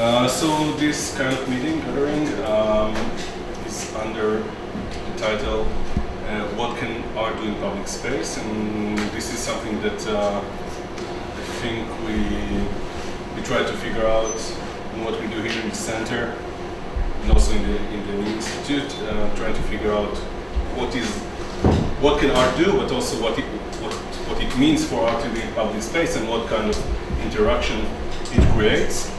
So this kind of meeting, gathering, is under the title What Can Art Do in Public Space? And this is something that I think we try to figure out in what we do here in the center and also in the new institute, trying to figure out what can art do, but also what it means for art to be in public space and what kind of interaction it creates.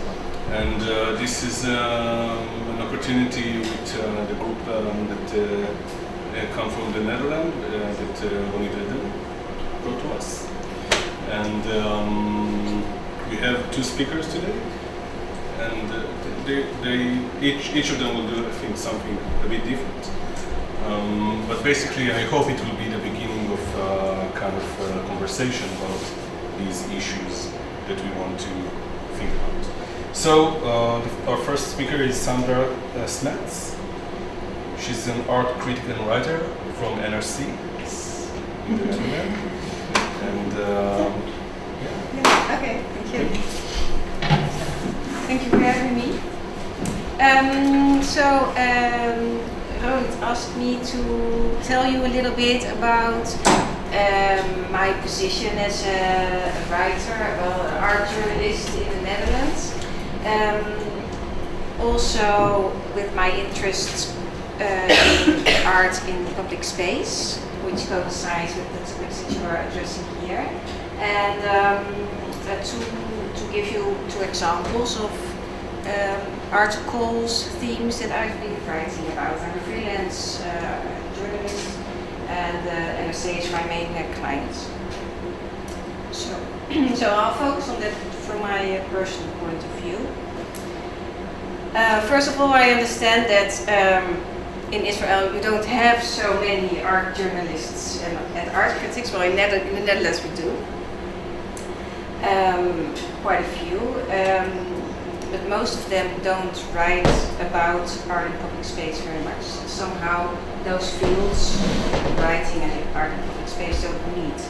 And this is an opportunity with the group that come from the Netherlands, that Ronit Eden brought to us. And we have two speakers today, and each of them will do, I think, something a bit different. But basically, I hope it will be the beginning of kind of conversation about these issues that we want to think about. So, our first speaker is Sandra Smets. She's an art critic and writer from NRC in the Netherlands. And yeah, okay, thank you. Thank you for having me. Ronit asked me to tell you a little bit about my position as a writer, an art journalist in the Netherlands. Also with my interests in art in public space, which coincides with the topics that you are addressing here. And to give you two examples of articles, themes that I've been writing about. I'm a freelance journalist, and NRC is my main client. So I'll focus on that from my personal point of view. First of all, I understand that in Israel you don't have so many art journalists and art critics. Well, in the Netherlands we do. Quite a few. But most of them don't write about art in public space very much. Somehow those fields, writing and art in public space, don't meet.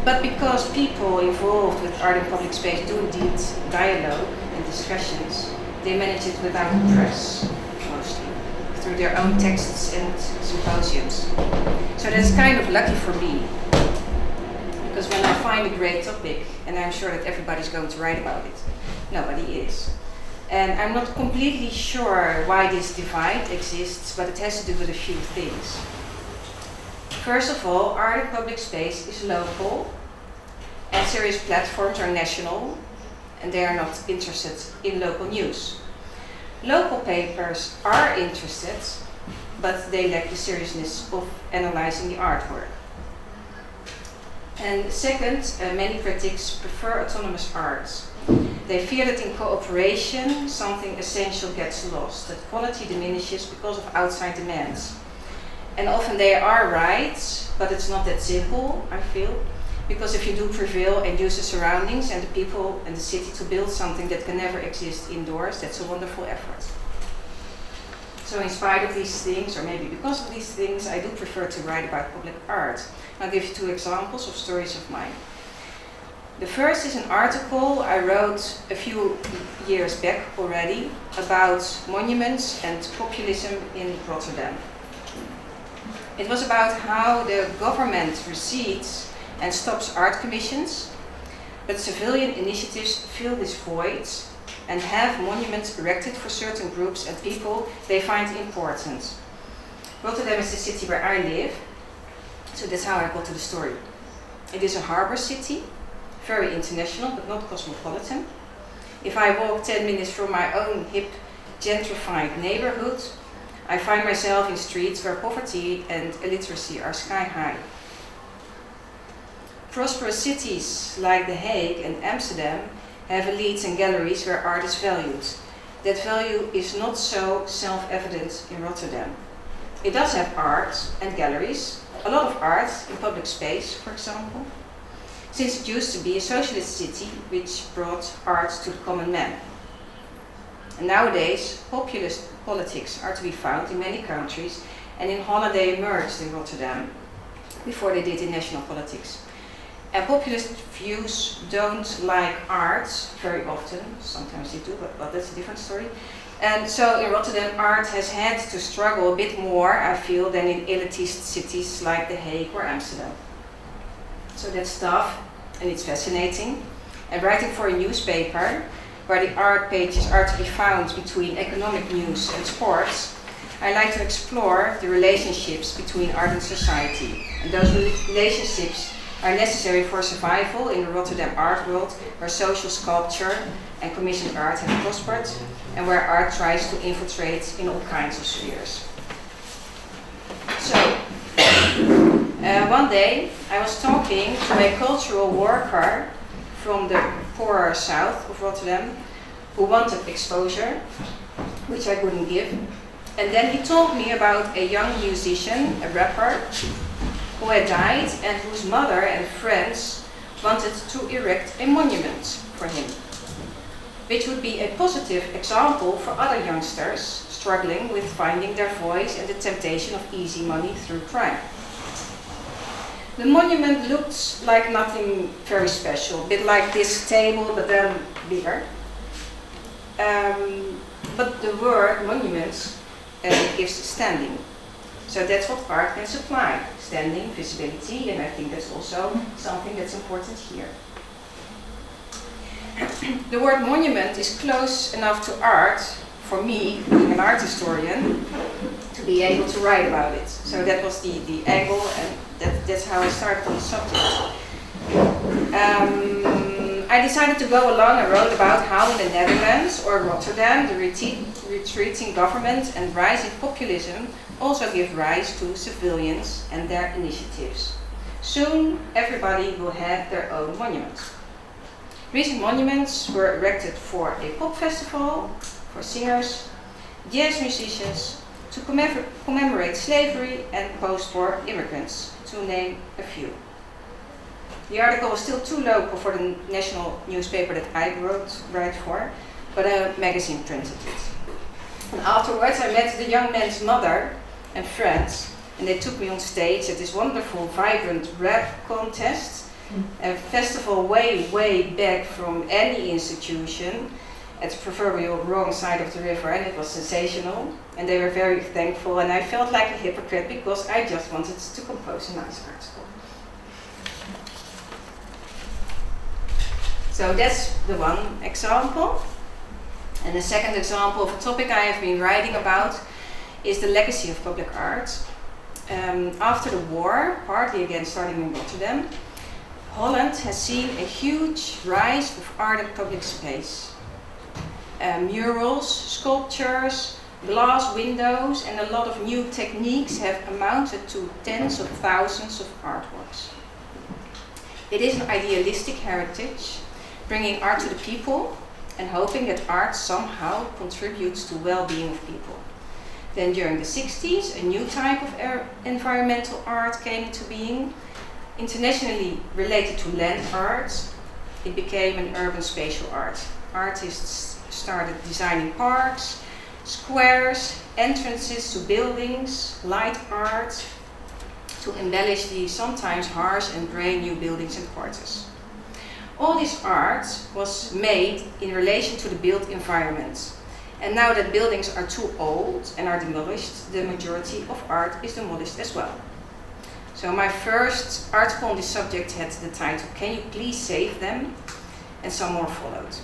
But because people involved with art in public space do indeed dialogue and discussions, they manage it without the press, mostly, through their own texts and symposiums. So that's kind of lucky for me. Because when I find a great topic, and I'm sure that everybody's going to write about it, nobody is. And I'm not completely sure why this divide exists, but it has to do with a few things. First of all, art in public space is local, and serious platforms are national, and they are not interested in local news. Local papers are interested, but they lack the seriousness of analyzing the artwork. And second, many critics prefer autonomous art. They fear that in cooperation, something essential gets lost, that quality diminishes because of outside demands. And often they are right, but it's not that simple, I feel, because if you do prevail and use the surroundings and the people and the city to build something that can never exist indoors, that's a wonderful effort. So in spite of these things, or maybe because of these things, I do prefer to write about public art. I'll give you two examples of stories of mine. The first is an article I wrote a few years back already about monuments and populism in Rotterdam. It was about how the government recedes and stops art commissions, but civilian initiatives fill this void and have monuments erected for certain groups and people they find important. Rotterdam is the city where I live, so that's how I got to the story. It is a harbor city, very international but not cosmopolitan. If I walk 10 minutes from my own hip, gentrified neighborhood, I find myself in streets where poverty and illiteracy are sky high. Prosperous cities like The Hague and Amsterdam have elites and galleries where art is valued. That value is not so self-evident in Rotterdam. It does have art and galleries, a lot of art in public space, for example, since it used to be a socialist city which brought art to the common man. And nowadays, populist politics are to be found in many countries, and in Holland they emerged in Rotterdam before they did in national politics. And populist views don't like art very often. Sometimes they do, but that's a different story. And so in Rotterdam, art has had to struggle a bit more, I feel, than in elitist cities like The Hague or Amsterdam. So that's tough, and it's fascinating. And writing for a newspaper, where the art pages are to be found between economic news and sports, I like to explore the relationships between art and society. And those relationships are necessary for survival in the Rotterdam art world, where social sculpture and commissioned art have prospered, and where art tries to infiltrate in all kinds of spheres. So, one day I was talking to a cultural worker from the poorer south of Rotterdam who wanted exposure, which I couldn't give. And then he told me about a young musician, a rapper, who had died and whose mother and friends wanted to erect a monument for him, which would be a positive example for other youngsters struggling with finding their voice and the temptation of easy money through crime. The monument looked like nothing very special, a bit like this table, but then bigger. But the word monument gives standing. So that's what art can supply, standing, visibility, and I think that's also something that's important here. The word monument is close enough to art, for me, being an art historian, to be able to write about it. So that was the angle, and that's how I started on the subject. I decided to go along and wrote about how in the Netherlands or Rotterdam, the retreating government and rising populism also give rise to civilians and their initiatives. Soon, everybody will have their own monuments. Recent monuments were erected for a pop festival, for singers, jazz musicians, to commemorate slavery and post-war immigrants, to name a few. The article was still too local for the national newspaper that I write for, but a magazine printed it. And afterwards I met the young man's mother and friends, and they took me on stage at this wonderful, vibrant rap contest, a festival way back from any institution, at the proverbial wrong side of the river, and it was sensational, and they were very thankful, and I felt like a hypocrite because I just wanted to compose a nice article. So that's the one example. And the second example of a topic I have been writing about is the legacy of public art. After the war, partly again starting in Rotterdam, Holland has seen a huge rise of art in public space. Murals, sculptures, glass windows, and a lot of new techniques have amounted to tens of thousands of artworks. It is an idealistic heritage, bringing art to the people and hoping that art somehow contributes to well-being of people. Then during the 60s, a new type of environmental art came into being. Internationally related to land art, it became an urban spatial art. Artists started designing parks, squares, entrances to buildings, light art, to embellish the sometimes harsh and grey new buildings and quarters. All this art was made in relation to the built environment. And now that buildings are too old and are demolished, the majority of art is demolished as well. So my first article on this subject had the title, "Can you please save them?" And some more followed.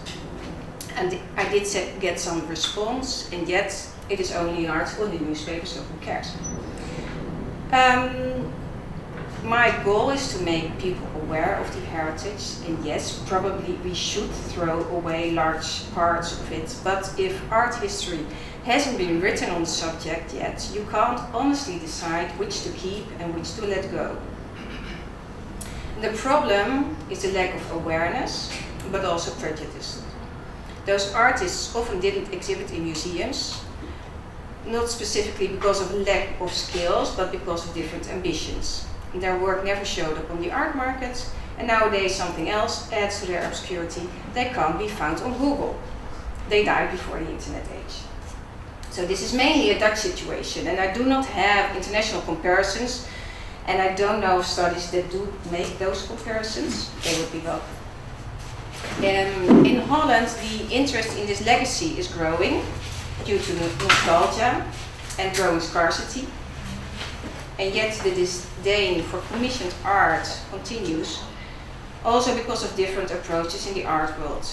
And I did get some response, and yet it is only an article in the newspaper, so who cares? My goal is to make people aware of the heritage, and yes, probably we should throw away large parts of it, but if art history hasn't been written on the subject yet, you can't honestly decide which to keep and which to let go. The problem is the lack of awareness, but also prejudice. Those artists often didn't exhibit in museums, not specifically because of lack of skills, but because of different ambitions. Their work never showed up on the art market, and nowadays something else adds to their obscurity. They can't be found on Google. They died before the internet age. So this is mainly a Dutch situation, and I do not have international comparisons And I don't know of studies that do make those comparisons. They would be welcome. In Holland, the interest in this legacy is growing due to nostalgia and growing scarcity. And yet the disdain for commissioned art continues, also because of different approaches in the art world.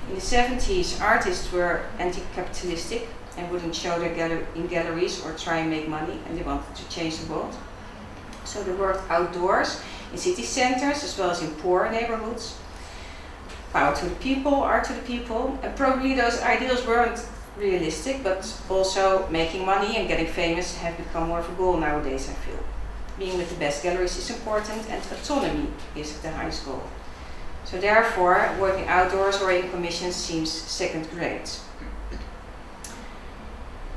In the 70s, artists were anti-capitalistic and wouldn't show their in galleries or try and make money, and they wanted to change the world. So they worked outdoors in city centers as well as in poor neighborhoods. Power to the people, art to the people, and probably those ideals weren't realistic, but also making money and getting famous have become more of a goal nowadays, I feel. Being with the best galleries is important, and autonomy is the highest goal. So therefore, working outdoors or in commissions seems second grade.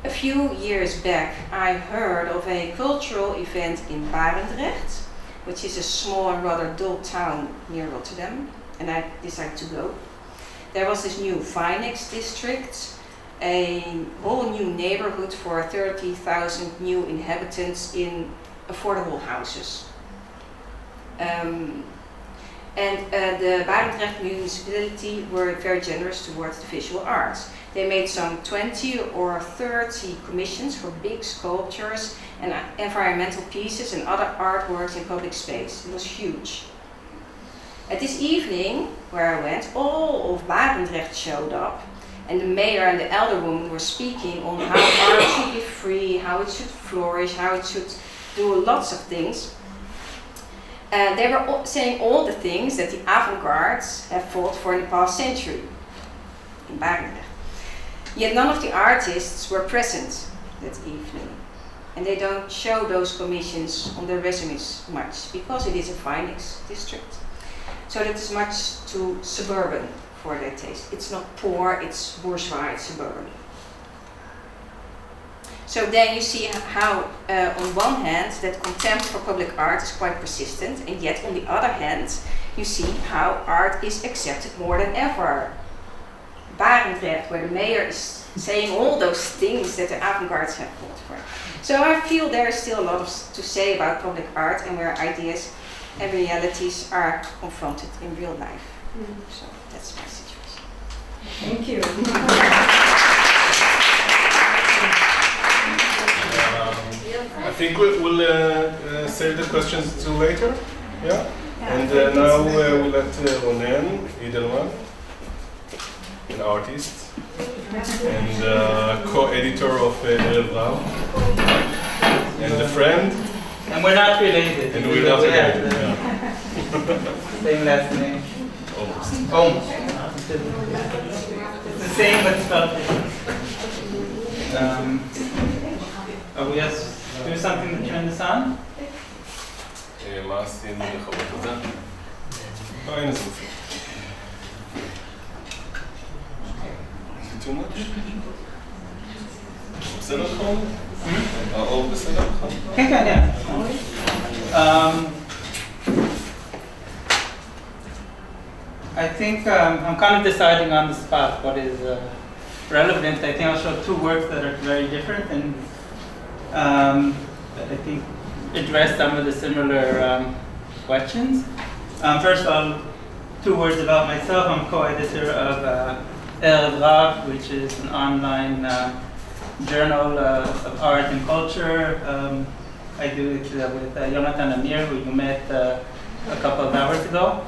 A few years back, I heard of a cultural event in Barendrecht, which is a small and rather dull town near Rotterdam, and I decided to go. There was this new Vinex district, a whole new neighborhood for 30,000 new inhabitants in affordable houses. The Barendrecht municipality were very generous towards the visual arts. They made some 20 or 30 commissions for big sculptures and environmental pieces and other artworks in public space. It was huge. At this evening, where I went, all of Barendrecht showed up, and the mayor and the alderwoman were speaking on how art should be free, how it should flourish, how it should do lots of things. They were saying all the things that the avant-gardes have fought for in the past century in Barendrecht. Yet none of the artists were present that evening, and they don't show those commissions on their resumes much because it is a Vinex district. So that is much too suburban for their taste. It's not poor, it's bourgeois, it's suburban. So then you see how, on one hand, that contempt for public art is quite persistent, and yet on the other hand, you see how art is accepted more than ever. Barendrecht, where the mayor is saying all those things that the avant-gardes have fought for. So I feel there is still a lot to say about public art and where ideas and realities are confronted in real life. So that's my situation. Thank you. I think we'll save the questions till later. Yeah? And now we'll let Ronen Eidelman, an artist and co-editor of Erev Rav, and a friend. And we're not related. And we're not related, yeah. Same last name. Almost. Almost. It's the same but spelled different. Are we just do something to turn this on? מה עשינו לכבות את זה? הנה זה מופיע. Is it too much? בסדר נכון? האור בסדר נכון? כן, כן, I think I'm kind of deciding on the spot what is relevant. I think I'll show two works that are very different and that I think address some of the similar questions. First of all, two words about myself. I'm co-editor of Erev Rav, which is an online journal of art and culture. I do it with Jonathan Amir, who you met a couple of hours ago.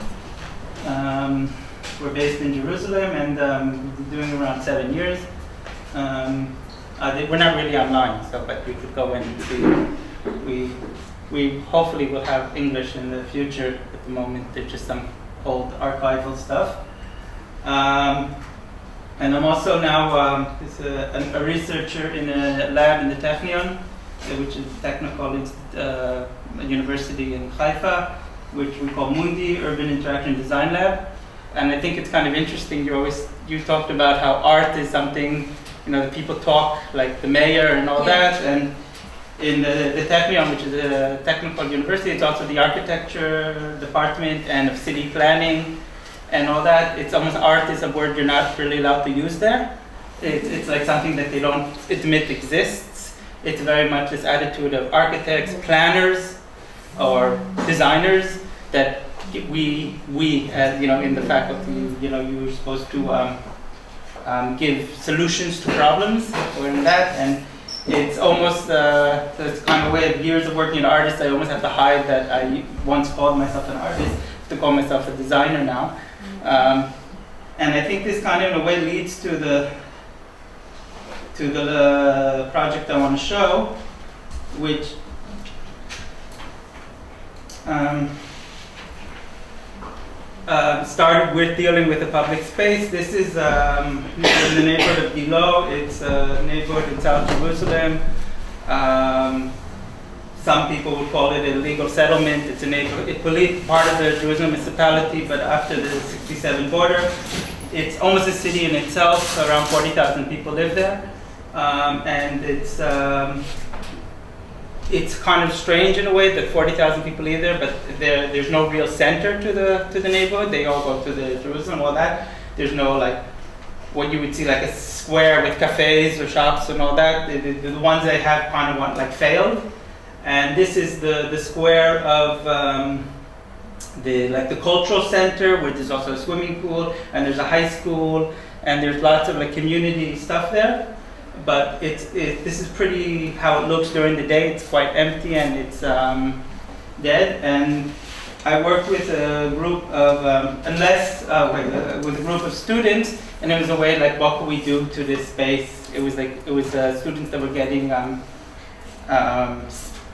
We're based in Jerusalem, and we've been doing it around 7 years. We're not really online, so but we could go in and see. We hopefully will have English in the future. At the moment, it's just some old archival stuff. And I'm also now a researcher in a lab in the Technion, which is a technical university in Haifa, which we call Mundi, Urban Interaction Design Lab. And I think it's kind of interesting, you talked about how art is something, the people talk like the mayor and all that, and in the Technion, which is a technical university, it's also the architecture department and of city planning and all that. It's almost art is a word you're not really allowed to use there. It's like something that they don't admit exists. It's very much this attitude of architects, planners, or designers that we as in the faculty, you're supposed to give solutions to problems or in that, and it's almost it's kind of a way of years of working as an artist. I almost have to hide that I once called myself an artist to call myself a designer now, and I think this kind of in a way leads to the project I want to show, which started with dealing with the public space. This is in the neighborhood of Gilo. It's a neighborhood in South Jerusalem. Some people would call it a legal settlement. It's a neighborhood. It's part of the Jerusalem municipality, but after the 67 border, it's almost a city in itself. Around 40,000 people live there, and it's kind of strange in a way that 40,000 people live there, but there's no real center to the neighborhood. They all go to the Jerusalem, all that. There's no like what you would see like a square with cafes or shops and all that. The ones they have kind of failed. And this is the square of the cultural center, where there's also a swimming pool and there's a high school and there's lots of community stuff there. But this is pretty how it looks during the day. It's quite empty and it's dead. And I worked with a group of with a group of students, and it was a way what could we do to this space? It was students that were getting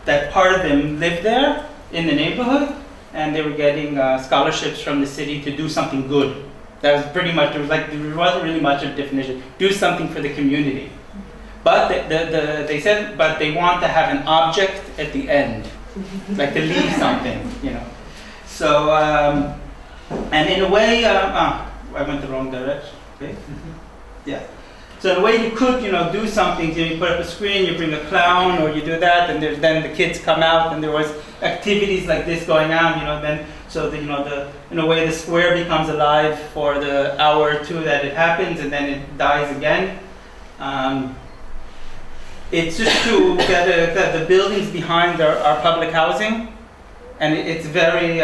that part of them lived there in the neighborhood, and they were getting scholarships from the city to do something good. That was pretty much, there wasn't really much of a definition. Do something for the community. But they said, but they want to have an object at the end, to leave something, So, and in a way, I went the wrong direction, okay? Yeah. So in a way you could, do something. You put up a screen, you bring a clown, or you do that, and then the kids come out, and there was activities like this going on, in a way the square becomes alive for the hour or two that it happens, and then it dies again. It's just to get the buildings behind are public housing, and it's very,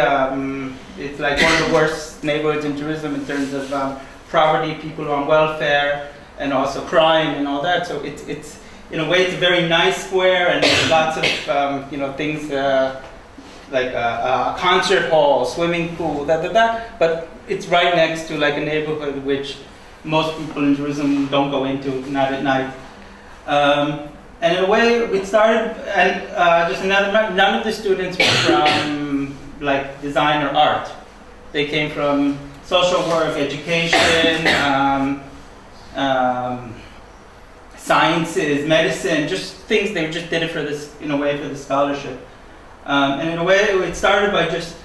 it's like one of the worst neighborhoods in Jerusalem in terms of poverty, people who are on welfare, and also crime and all that. So it's in a way it's a very nice square, and there's lots of things like a concert hall, swimming pool, But it's right next to a neighborhood which most people in Jerusalem don't go into, not at night. And in a way it started, and none of the students were from design or art. They came from social work, education, sciences, medicine, just things. They just did it for this, in a way, for the scholarship. And in a way, it started by just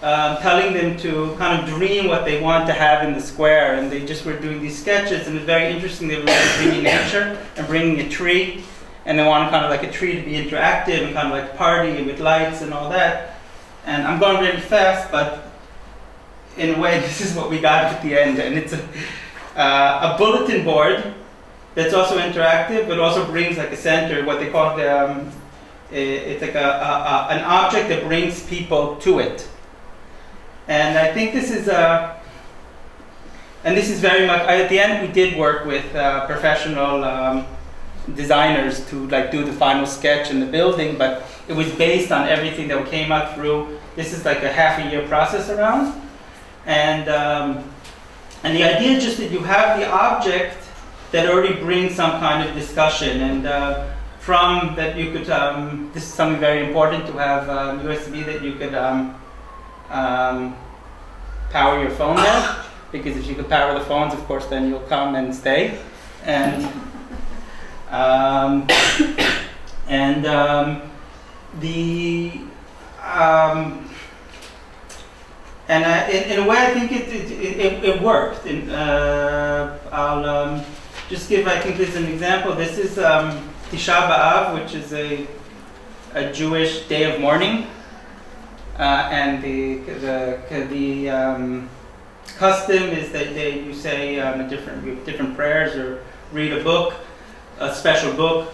telling them to kind of dream what they want to have in the square, and they just were doing these sketches, and it's very interesting. They were bringing nature and bringing a tree, and they wanted kind of a tree to be interactive and kind of party with lights and all that. And I'm going really fast, but in a way, this is what we got at the end, and it's a bulletin board that's also interactive, but also brings a center, what they call it's an object that brings people to it. And I think this is very much, at the end we did work with professional designers to do the final sketch in the building, but it was based on everything that came out through. This is a half-a-year process around. And the idea is just that you have the object that already brings some kind of discussion, and from that you could, this is something very important to have USB that you could power your phone there, because if you could power the phones, of course, then you'll come and stay. And in a way, I think it worked. I'll just give, I think, this an example. This is Tisha B'Av, which is a Jewish day of mourning, and the custom is that you say different prayers or read a book, a special book,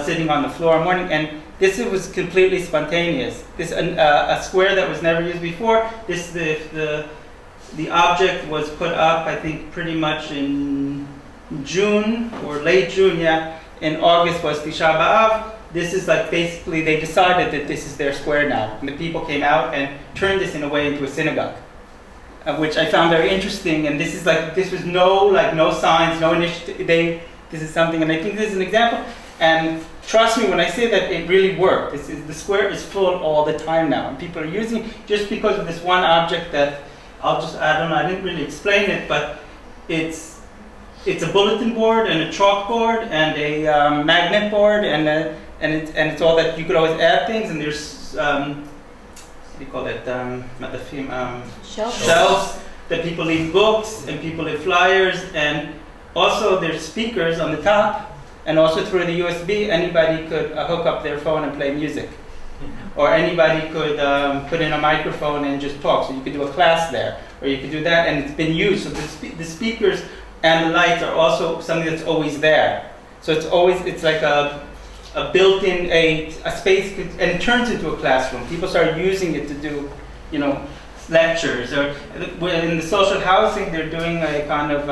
sitting on the floor in mourning. And This was completely spontaneous. This a square that was never used before. The object was put up, I think, pretty much in June or late June. Yeah, in August was Tisha B'Av. This is like basically they decided that this is their square now, and the people came out and turned this in a way into a synagogue, which I found very interesting. And this was no signs, no initiative. This is something, and I think this is an example. And trust me when I say that it really worked. The square is full all the time now, and people are using it just because of this one object that I don't know, I didn't really explain it, but it's a bulletin board and a chalkboard and a magnet board and it's all that you could always add things, and there's what do you call that? Shelves that people leave books and people leave flyers, and also there's speakers on the top. And also through the USB, anybody could hook up their phone and play music. Or anybody could put in a microphone and just talk. So you could do a class there, or you could do that, and it's been used. So the speakers and the lights are also something that's always there. So it's like a built-in, a space, and it turns into a classroom. People start using it to do, lectures. Or in the social housing, they're doing a kind of,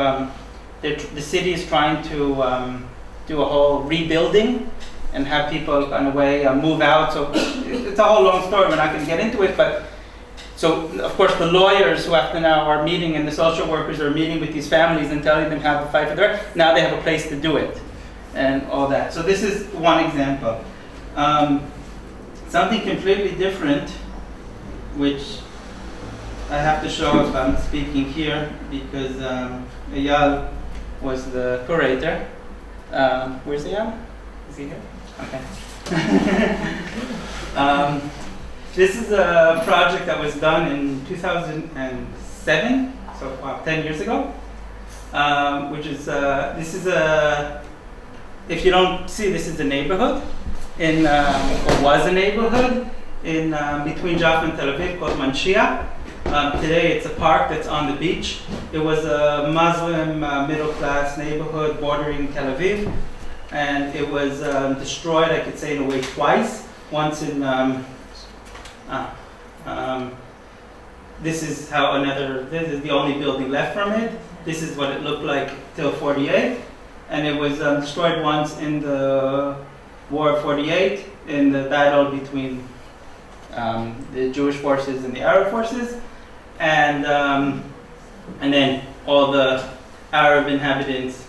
the city is trying to do a whole rebuilding and have people kind of move out. So it's a whole long story. We're not going to get into it, but so of course the lawyers who after now are meeting and the social workers are meeting with these families and telling them how to fight for their rights. Now they have a place to do it and all that. So this is one example. Something completely different, which I have to show if I'm speaking here because Eyal was the curator. Where's Eyal? Is he here? Okay. This is a project that was done in 2007, so 10 years ago. Which is if you don't see, this is a neighborhood or was a neighborhood in between Jaffa and Tel Aviv called Manshia. Today it's a park that's on the beach. It was a Muslim middle-class neighborhood bordering Tel Aviv, and it was destroyed, I could say in a way, twice. Once in, this is the only building left from it. This is what it looked like till 48, and it was destroyed once in the War of 48, in the battle between the Jewish forces and the Arab forces. And then all the Arab inhabitants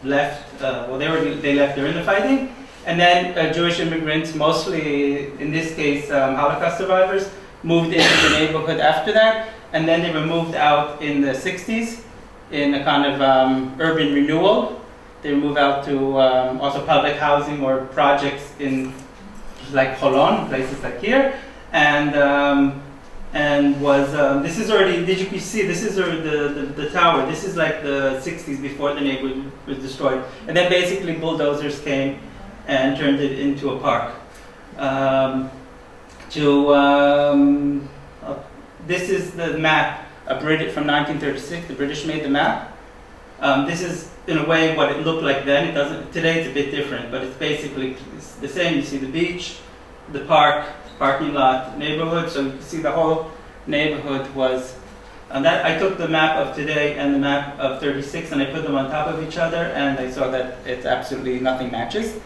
left. They left during the fighting, and then Jewish immigrants, mostly in this case Holocaust survivors, moved into the neighborhood after that, and then they were moved out in the 60s in a kind of urban renewal. They moved out to also public housing or projects in like Holland, places like here, and was this is already, did you see, this is already the tower. This is like the 60s before the neighborhood was destroyed. And then basically bulldozers came and turned it into a park. This is the map from 1936. The British made the map. This is in a way what it looked like then. It doesn't, today it's a bit different, but it's basically the same. You see the beach, the park, parking lot, neighborhood. So you can see the whole neighborhood was, that I took the map of today and the map of 36 and I put them on top of each other, and I saw that it's absolutely nothing matches.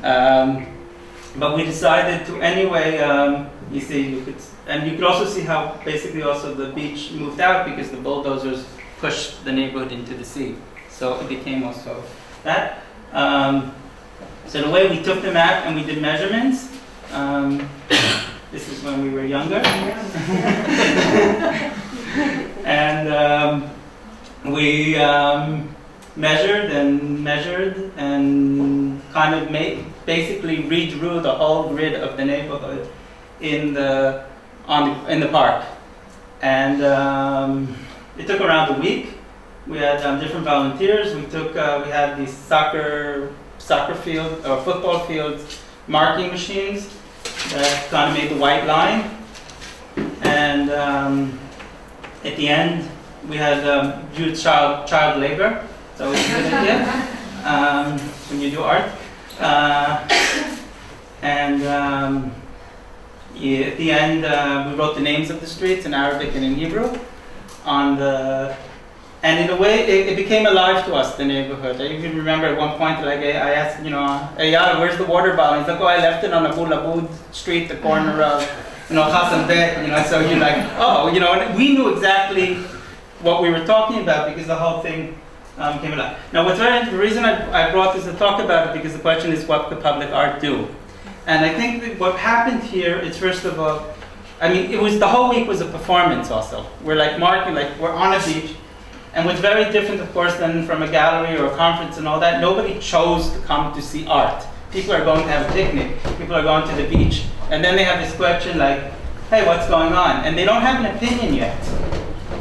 But we decided to anyway, you see, you could also see how basically also the beach moved out because the bulldozers pushed the neighborhood into the sea. So it became also that. So in a way we took the map and we did measurements. This is when we were younger. And we measured and kind of basically redrew the whole grid of the neighborhood in the park. And it took around a week. We had different volunteers. We had these soccer field or football fields marking machines that kind of made the white line. And at the end, we had Judith child labor. So it's a good idea when you do art. And at the end, we wrote the names of the streets in Arabic and in Hebrew on the. And in a way, it became alive to us, the neighborhood. I even remember at one point, like I asked, Eyal, where's the water bottle? He's like, oh, I left it on Abu Labud Street, the corner of, Hassan Bek. So you're like, oh, and we knew exactly what we were talking about because the whole thing came alive. Now, the reason I brought this to talk about it because the question is, what could public art do? And I think that what happened here is, first of all, the whole week was a performance also. We're like marking, we're on a beach. And what's very different, of course, than from a gallery or a conference and all that, nobody chose to come to see art. People are going to have a picnic. People are going to the beach. And then they have this question like, hey, what's going on? And they don't have an opinion yet.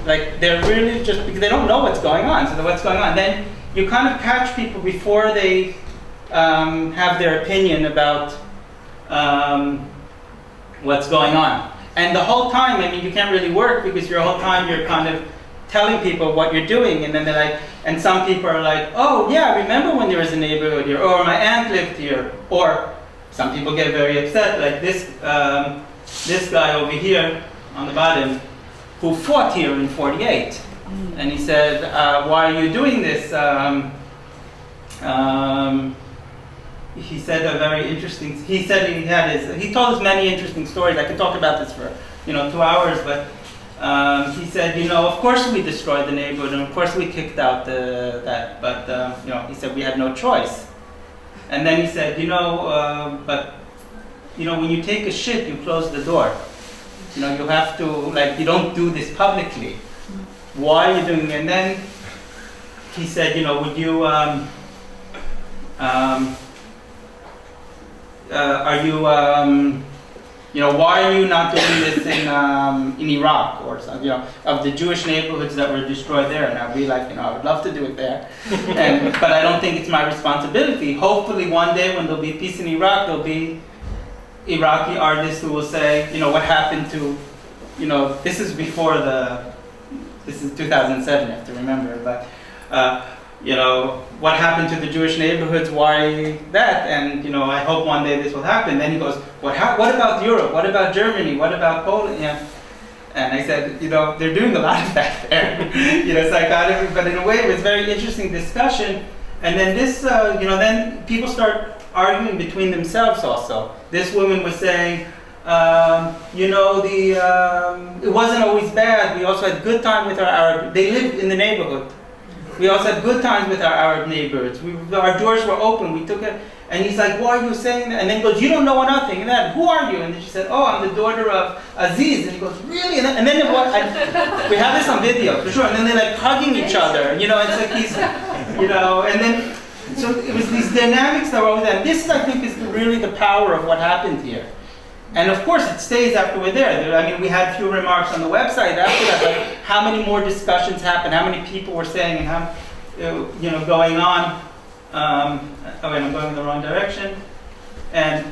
Like, they're really just, because they don't know what's going on. So what's going on? Then you kind of catch people before they have their opinion about what's going on. And the whole time, you can't really work because your whole time you're kind of telling people what you're doing, and then they're like, and some people are like, oh yeah, I remember when there was a neighborhood here, or my aunt lived here, or some people get very upset, like this guy over here on the bottom, who fought here in '48, and he said, why are you doing this? He said a very interesting. He said he told us many interesting stories. I could talk about this for 2 hours, but. He said, of course we destroyed the neighborhood, and of course we kicked out that, but he said we had no choice. And then he said, but when you take a shit, you close the door. You have to, you don't do this publicly. Why are you doing it? And then he said, would you, are you, why are you not doing this in Iraq or something, of the Jewish neighborhoods that were destroyed there? And I'd be like, I would love to do it there, but I don't think it's my responsibility. Hopefully one day when there'll be peace in Iraq, there'll be Iraqi artists who will say, what happened to, this is before this is 2007, you have to remember, but, what happened to the Jewish neighborhoods, why that? And, I hope one day this will happen. Then he goes, what about Europe? What about Germany? What about Poland? Yeah. And I said, they're doing a lot of that there. Psychotic, but in a way it was a very interesting discussion. And then this, then people start arguing between themselves also. This woman was saying, it wasn't always bad. We also had good time with our Arab, they lived in the neighborhood. We also had good times with our Arab neighbors. Our doors were open. We took it, and he's like, "Why are you saying that?" And then he goes, "You don't know nothing." And then, "Who are you?" And then she said, "Oh, I'm the daughter of Aziz." And he goes, "Really?" And then we have this on video for sure. And then they're like hugging each other. It's like he's, And then so it was these dynamics that were always there. And this, I think, is really the power of what happened here. And of course, it stays after we're there. We had a few remarks on the website after that, like how many more discussions happened, how many people were saying, and how, going on. I'm going in the wrong direction. And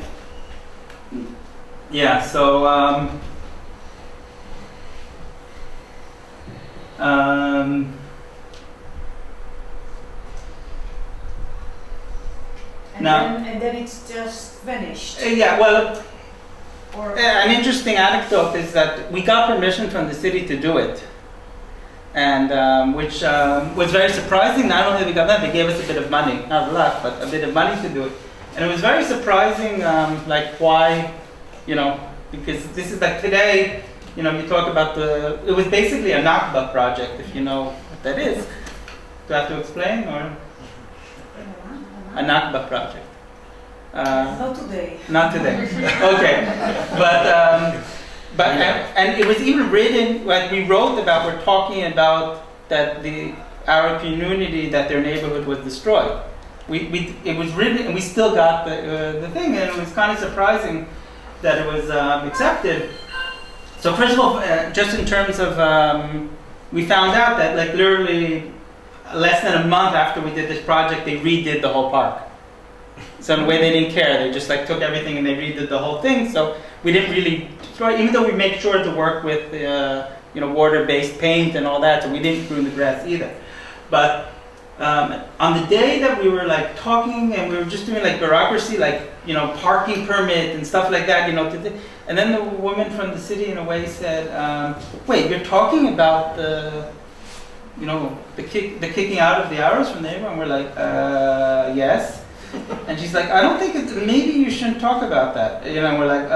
yeah, so and then it's just vanished. Yeah, well. An interesting anecdote is that we got permission from the city to do it, and which was very surprising. Not only did we got that, they gave us a bit of money, not a lot, but a bit of money to do it. And it was very surprising, why, because this is like today, you talk about it was basically a Nakba project, if you know what that is. Do I have to explain, or? A Nakba project. Not today. Not today. Okay, but and it was even written when we wrote about. We're talking about that the Arab community, that their neighborhood was destroyed. It was written, and we still got the thing, and it was kind of surprising that it was accepted. So first of all, just in terms of, we found out that literally less than a month after we did this project, they redid the whole park. So in a way they didn't care. They just took everything and they redid the whole thing. So we didn't really destroy, even though we made sure to work with water-based paint and all that. So we didn't ruin the grass either. But on the day that we were like talking and we were just doing like bureaucracy, like, you know, parking permit and stuff like that, you know, and then the woman from the city in a way said, wait, you're talking about the, you know, the kicking out of the arrows from the neighbor? And we're like, yes. And she's like, I don't think maybe you shouldn't talk about that. You know, and we're like,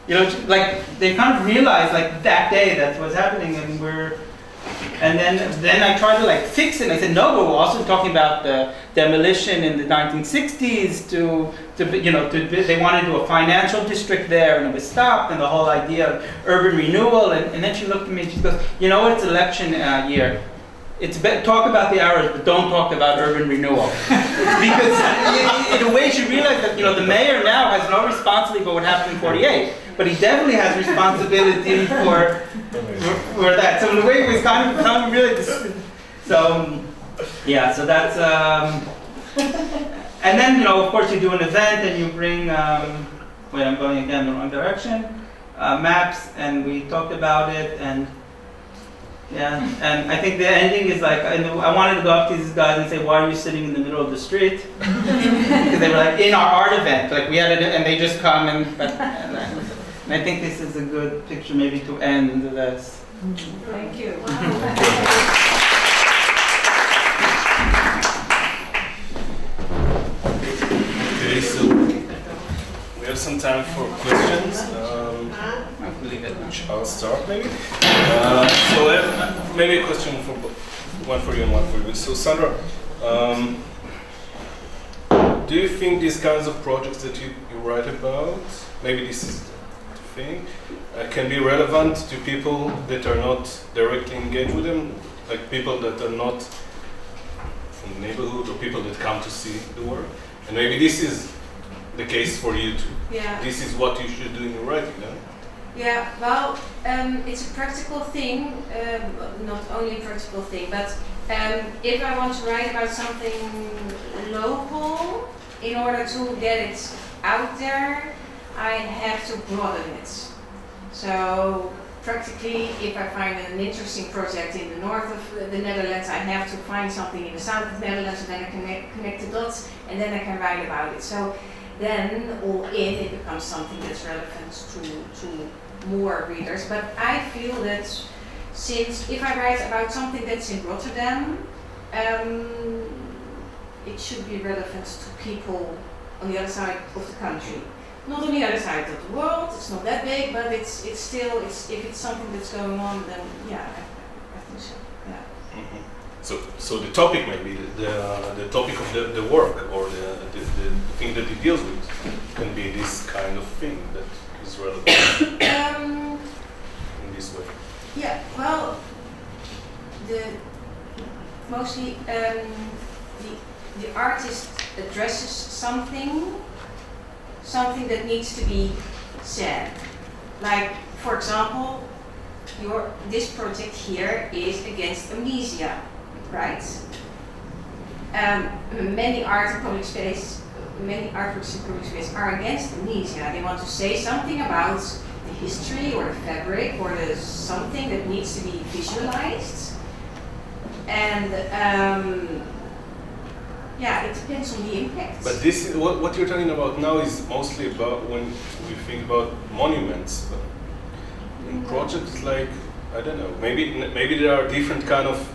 you know, like they kind of realized like that day that's what's happening, and then I tried to like fix it. And I said, no, but we're also talking about the demolition in the 1960s they wanted to do a financial district there, and it was stopped, and the whole idea of urban renewal. And then she looked at me and she goes, you know what, it's election year. It's talk about the arrows, but don't talk about urban renewal. Because in a way she realized that, you know, the mayor now has no responsibility for what happened in 48, but he definitely has responsibility for that. So in a way it was kind of really, so yeah, so that's, and then, you know, of course you do an event and you bring, wait, I'm going again the wrong direction, maps, and we talked about it, and yeah, and I think the ending is like, I wanted to go up to these guys and say, why are you sitting in the middle of the street? Because they were like, in our art event, like we had it, and they just come and I think this is a good picture maybe to end this. Thank you. Okay, so we have some time for questions. Which I'll start maybe. Maybe a question for one for you and one for you. So Sandra, do you think these kinds of projects that you write about, maybe this is the thing, can be relevant to people that are not directly engaged with them, like people that are not from the neighborhood or people that come to see the work? And maybe this is the case for you too. Yeah. This is what you should do in your writing, no? Yeah, well, it's a practical thing, not only a practical thing, but if I want to write about something local, in order to get it out there, I have to broaden it. So practically, if I find an interesting project in the north of the Netherlands, I have to find something in the south of the Netherlands, and then I can connect the dots, and then I can write about it. So then, all in, it becomes something that's relevant to more readers. But I feel that since if I write about something that's in Rotterdam, it should be relevant to people on the other side of the country. Not on the other side of the world, it's not that big, but it's still, if it's something that's going on, then yeah, I think so, yeah. Mm-hmm. So the topic may be the topic of the work, or the thing that it deals with can be this kind of thing that is relevant in this way. Yeah, well, mostly the artist addresses something that needs to be said. Like, for example, this project here is against amnesia, right? Many artworks in public space are against amnesia. They want to say something about the history or the fabric or the something that needs to be visualized. And yeah, it depends on the impact. But this is, what you're talking about now is mostly about when we think about monuments. But in projects like, I don't know, maybe there are different kind of,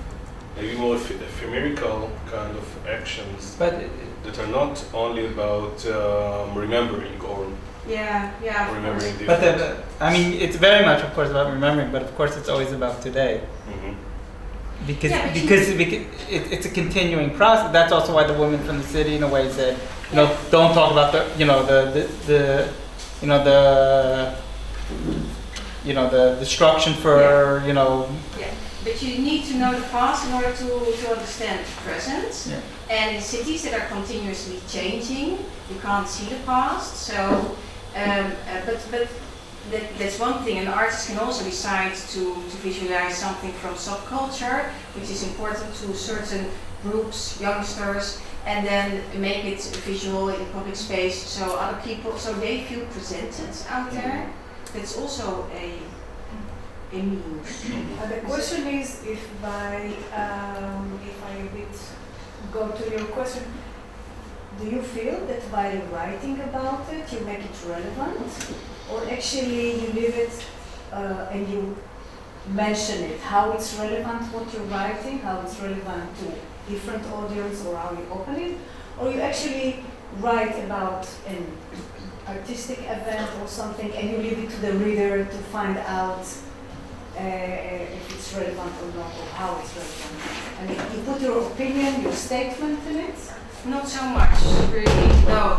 maybe more ephemeral kind of actions, but that are not only about remembering or remembering the event. But I mean, it's very much, of course, about remembering, but of course, it's always about today. Mm-hmm. Because it's a continuing process. That's also why the woman from the city, in a way, said, you know, don't talk about the destruction for Yeah. But you need to know the past in order to understand the present. Yeah. And in cities that are continuously changing, you can't see the past. So, that's one thing, and the artist can also decide to visualize something from subculture, which is important to certain groups, youngsters, and then make it visual in public space so other people, so they feel presented out there. That's also a means. The question is if I read go to your question, do you feel that by writing about it, you make it relevant? Or actually you leave it and you mention it, how it's relevant, what you're writing, how it's relevant to different audience, or how you open it? Or you actually write about an artistic event or something and you leave it to the reader to find out if it's relevant or not, or how it's relevant? I mean, you put your opinion, your statement in it? Not so much, really. No.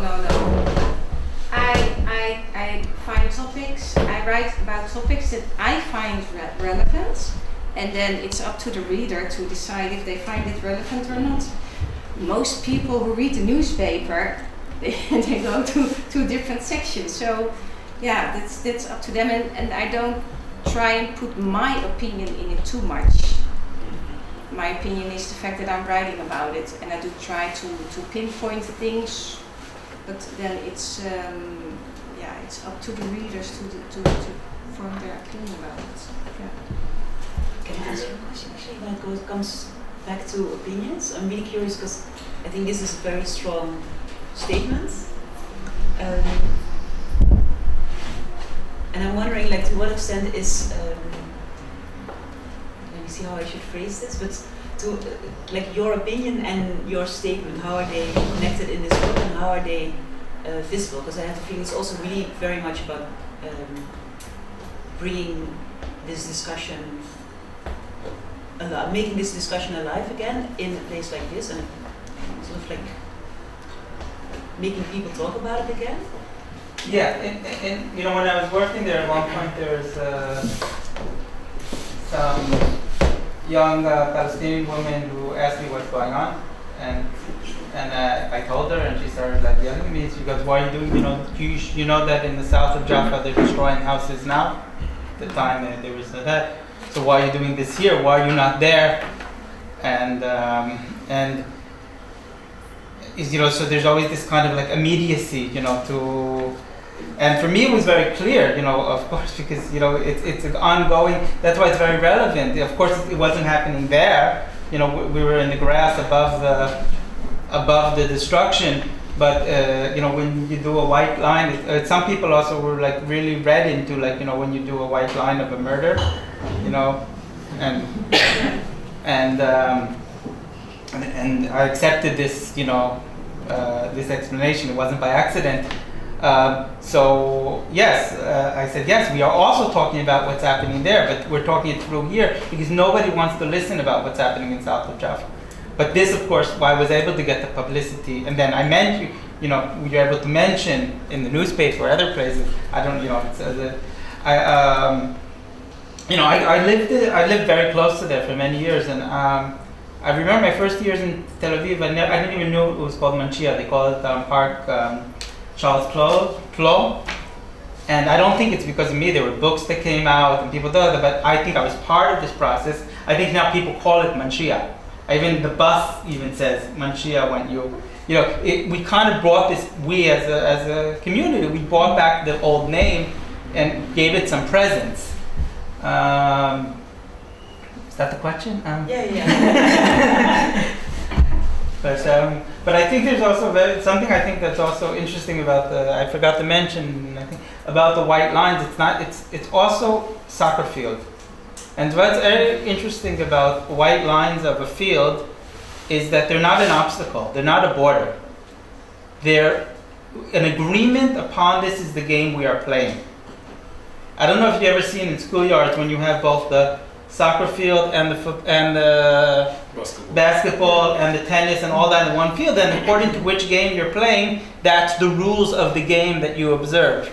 I find topics, I write about topics that I find relevant, and then it's up to the reader to decide if they find it relevant or not. Most people who read the newspaper, they go to different sections. So, yeah, that's up to them, and I don't try and put my opinion in it too much. My opinion is the fact that I'm writing about it, and I do try to pinpoint things, but then it's up to the readers to form their opinion about it. Yeah. Can I ask you a question actually when it comes back to opinions? I'm really curious because I think this is a very strong statement. And I'm wondering, like, to what extent is let me see how I should phrase this, but to like your opinion and your statement, how are they connected in this book, and how are they visible? Because I have the feeling it's also really very much about bringing this discussion making this discussion alive again in a place like this, and sort of like making people talk about it again. Yeah, and you know, when I was working there, at one point there was some young Palestinian woman who asked me what's going on, and I told her, and she started like yelling at me. She goes, "Why are you doing? You know that in the south of Jaffa they're destroying houses now. At the time there was that. So why are you doing this here? Why are you not there?" And is, you know, so there's always this kind of like immediacy, you know, to. And for me, it was very clear, you know, of course, because, you know, it's an ongoing. That's why it's very relevant. Of course, it wasn't happening there. You know, we were in the grass above the destruction. But you know, when you do a white line, some people also were like really read into, like, you know, when you do a white line of a murder, you know, and I accepted this, you know, this explanation. It wasn't by accident. So yes, I said yes. We are also talking about what's happening there, but we're talking it through here because nobody wants to listen about what's happening in south of Jaffa. But this, of course, why I was able to get the publicity, and then I meant, you know, we were able to mention in the newspaper or other places. I don't, you know, I lived very close to there for many years, and I remember my first years in Tel Aviv. I didn't even know it was called Manchia. They call it Park Charles Clos, and I don't think it's because of me. There were books that came out and people did it, but I think I was part of this process. I think now people call it Manchia. Even the bus even says Manchia when you know, we kind of brought this, we as a community, we brought back the old name and gave it some presence. Is that the question? Yeah. But I think there's also something I think that's also interesting about I forgot to mention, I think, about the white lines. It's also soccer field. And what's very interesting about white lines of a field is that they're not an obstacle. They're not a border. They're an agreement upon this is the game we are playing. I don't know if you've ever seen in schoolyards when you have both the soccer field and the basketball and the tennis and all that in one field, and according to which game you're playing, that's the rules of the game that you observe.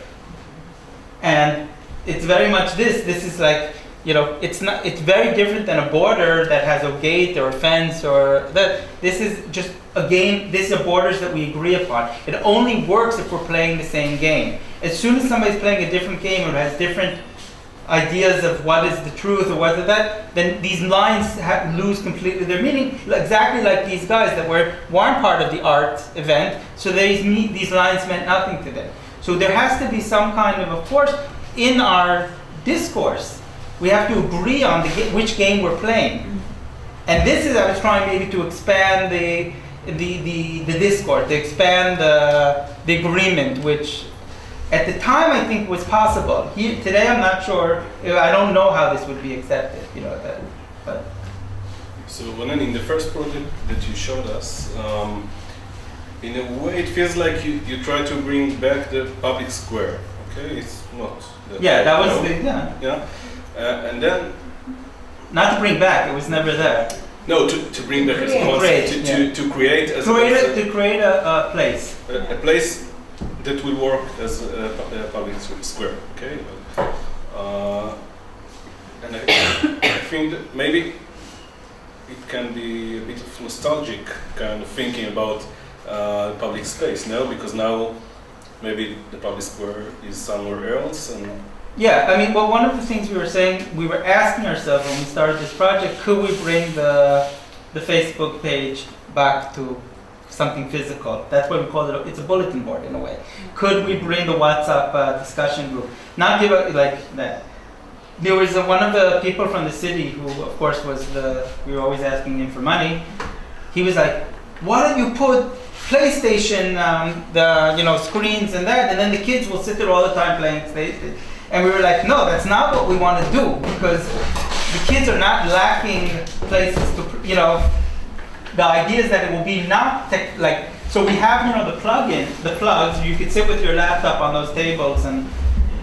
And it's very much this. This is like, you know, it's very different than a border that has a gate or a fence or that. This is just a game. These are borders that we agree upon. It only works if we're playing the same game. As soon as somebody's playing a different game or has different ideas of what is the truth or what is that, then these lines lose completely their meaning. Exactly like these guys that weren't part of the art event, so these lines meant nothing to them. So there has to be some kind of course, in our discourse, we have to agree on which game we're playing. And this is, I was trying maybe to expand the discourse, to expand the agreement, which at the time I think was possible. Today I'm not sure, I don't know how this would be accepted, but. So Ronen, in the first project that you showed us, in a way it feels like you try to bring back the public square, okay? It's not that. Yeah, that was and then. Not to bring back, it was never there. No, to bring back as a concept, to create as to create a place. A place that will work as a public square, okay? And I think that maybe it can be a bit of nostalgic kind of thinking about public space, no? Because now maybe the public square is somewhere else. And yeah, I mean, well, one of the things we were saying, we were asking ourselves when we started this project, could we bring the Facebook page back to something physical? That's what we call it. It's a bulletin board in a way. Could we bring the WhatsApp discussion group? Not give it like that. There was one of the people from the city who, of course, we were always asking him for money. He was like, why don't you put PlayStation, screens and that, and then the kids will sit there all the time playing PlayStation. And we were like, no, that's not what we want to do, because the kids are not lacking places to, the idea is that it will be not so we have, the plugs, you could sit with your laptop on those tables and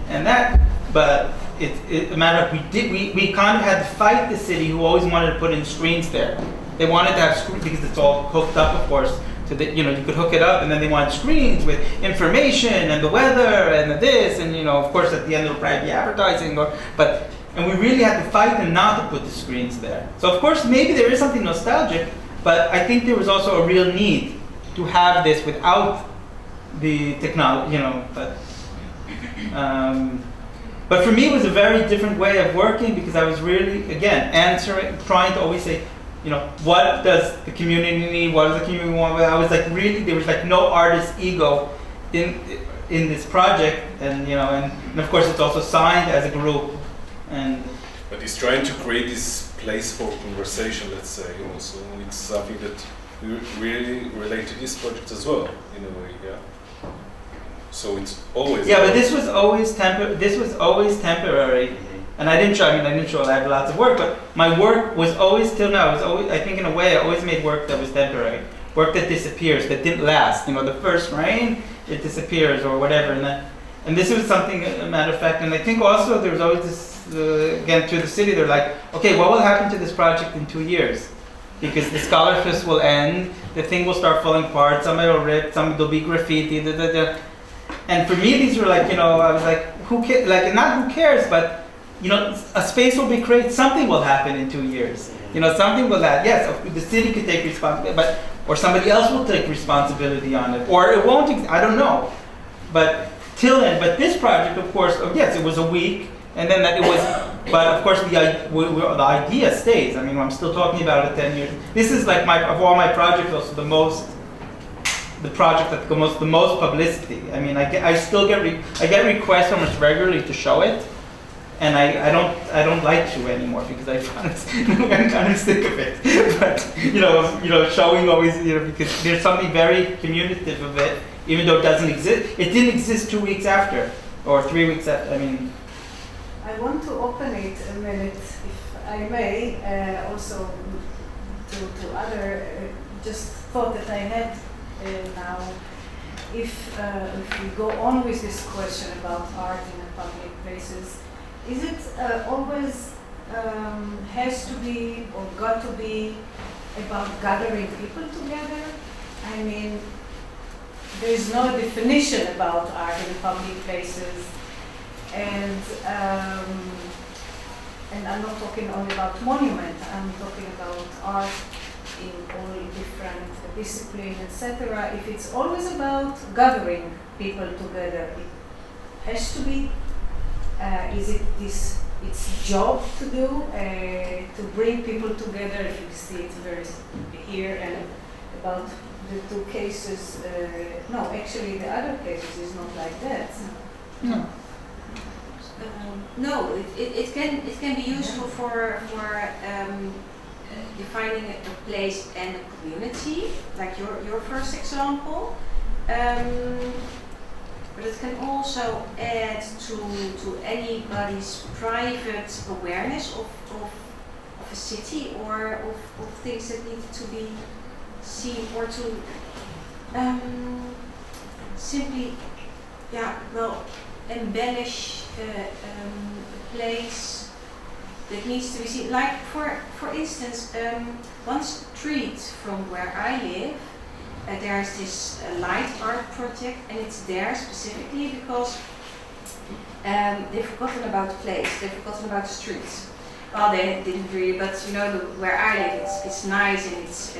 that, but it's a matter of we kind of had to fight the city who always wanted to put in screens there. They wanted to have screens because it's all hooked up, of course. So that, you could hook it up, and then they want screens with information and the weather and the this, and of course at the end it'll probably be advertising, and we really had to fight them not to put the screens there. So of course maybe there is something nostalgic, but I think there was also a real need to have this without the technology, but for me it was a very different way of working, because I was really, again, trying to always say, what does the community need? What does the community want? I was like, really, there was like no artist ego in this project, and and of course it's also signed as a group, and. But he's trying to create this place for conversation, let's say. So it's something that we really relate to this project as well, in a way, yeah. So it's always. Yeah, but this was always temporary. And I didn't show, I have lots of work, but my work was always, till now, I think in a way, I always made work that was temporary. Work that disappears, that didn't last. The first rain, it disappears or whatever. And this was something, a matter of fact, and I think also there was always this, again, through the city, they're like, okay, what will happen to this project in 2 years? Because the scholarships will end, the thing will start falling apart, somebody will rip, there'll be graffiti, And for me, these were like, I was like, who cares? Like, not who cares, but a space will be created, something will happen in 2 years. Something will happen. Yes, the city could take responsibility, or somebody else will take responsibility on it, or it won't, I don't know. But till then, this project, of course, yes, it was a week, and then that it was, but of course the idea stays. I'm still talking about it 10 years. This is like of all my projects, also the project that got the most publicity. I still get requests almost regularly to show it. And I don't like to anymore, because I'm kind of sick of it. But showing always, because there's something very communicative of it, even though it doesn't exist. It didn't exist 2 weeks after, or 3 weeks after. I want to open it a minute, if I may, also to other just thought that I had now. If we go on with this question about art in public places. Is it always has to be or got to be about gathering people together? There is no definition about art in public places, and I'm not talking only about monument. I'm talking about art in all different disciplines, etc. If it's always about gathering people together, it has to be. Is it its job to do, to bring people together? If you see it very here, and about the two cases, no, actually the other cases is not like that. No. No, it can be useful for defining a place and a community, like your first example. But it can also add to anybody's private awareness of a city or of things that need to be seen, or to simply, embellish a place that needs to be seen. Like for instance, one street from where I live, there's this light art project, and it's there specifically because they've forgotten about the place, they've forgotten about the streets. Well, they didn't really, but you know, where I live, it's nice, and it's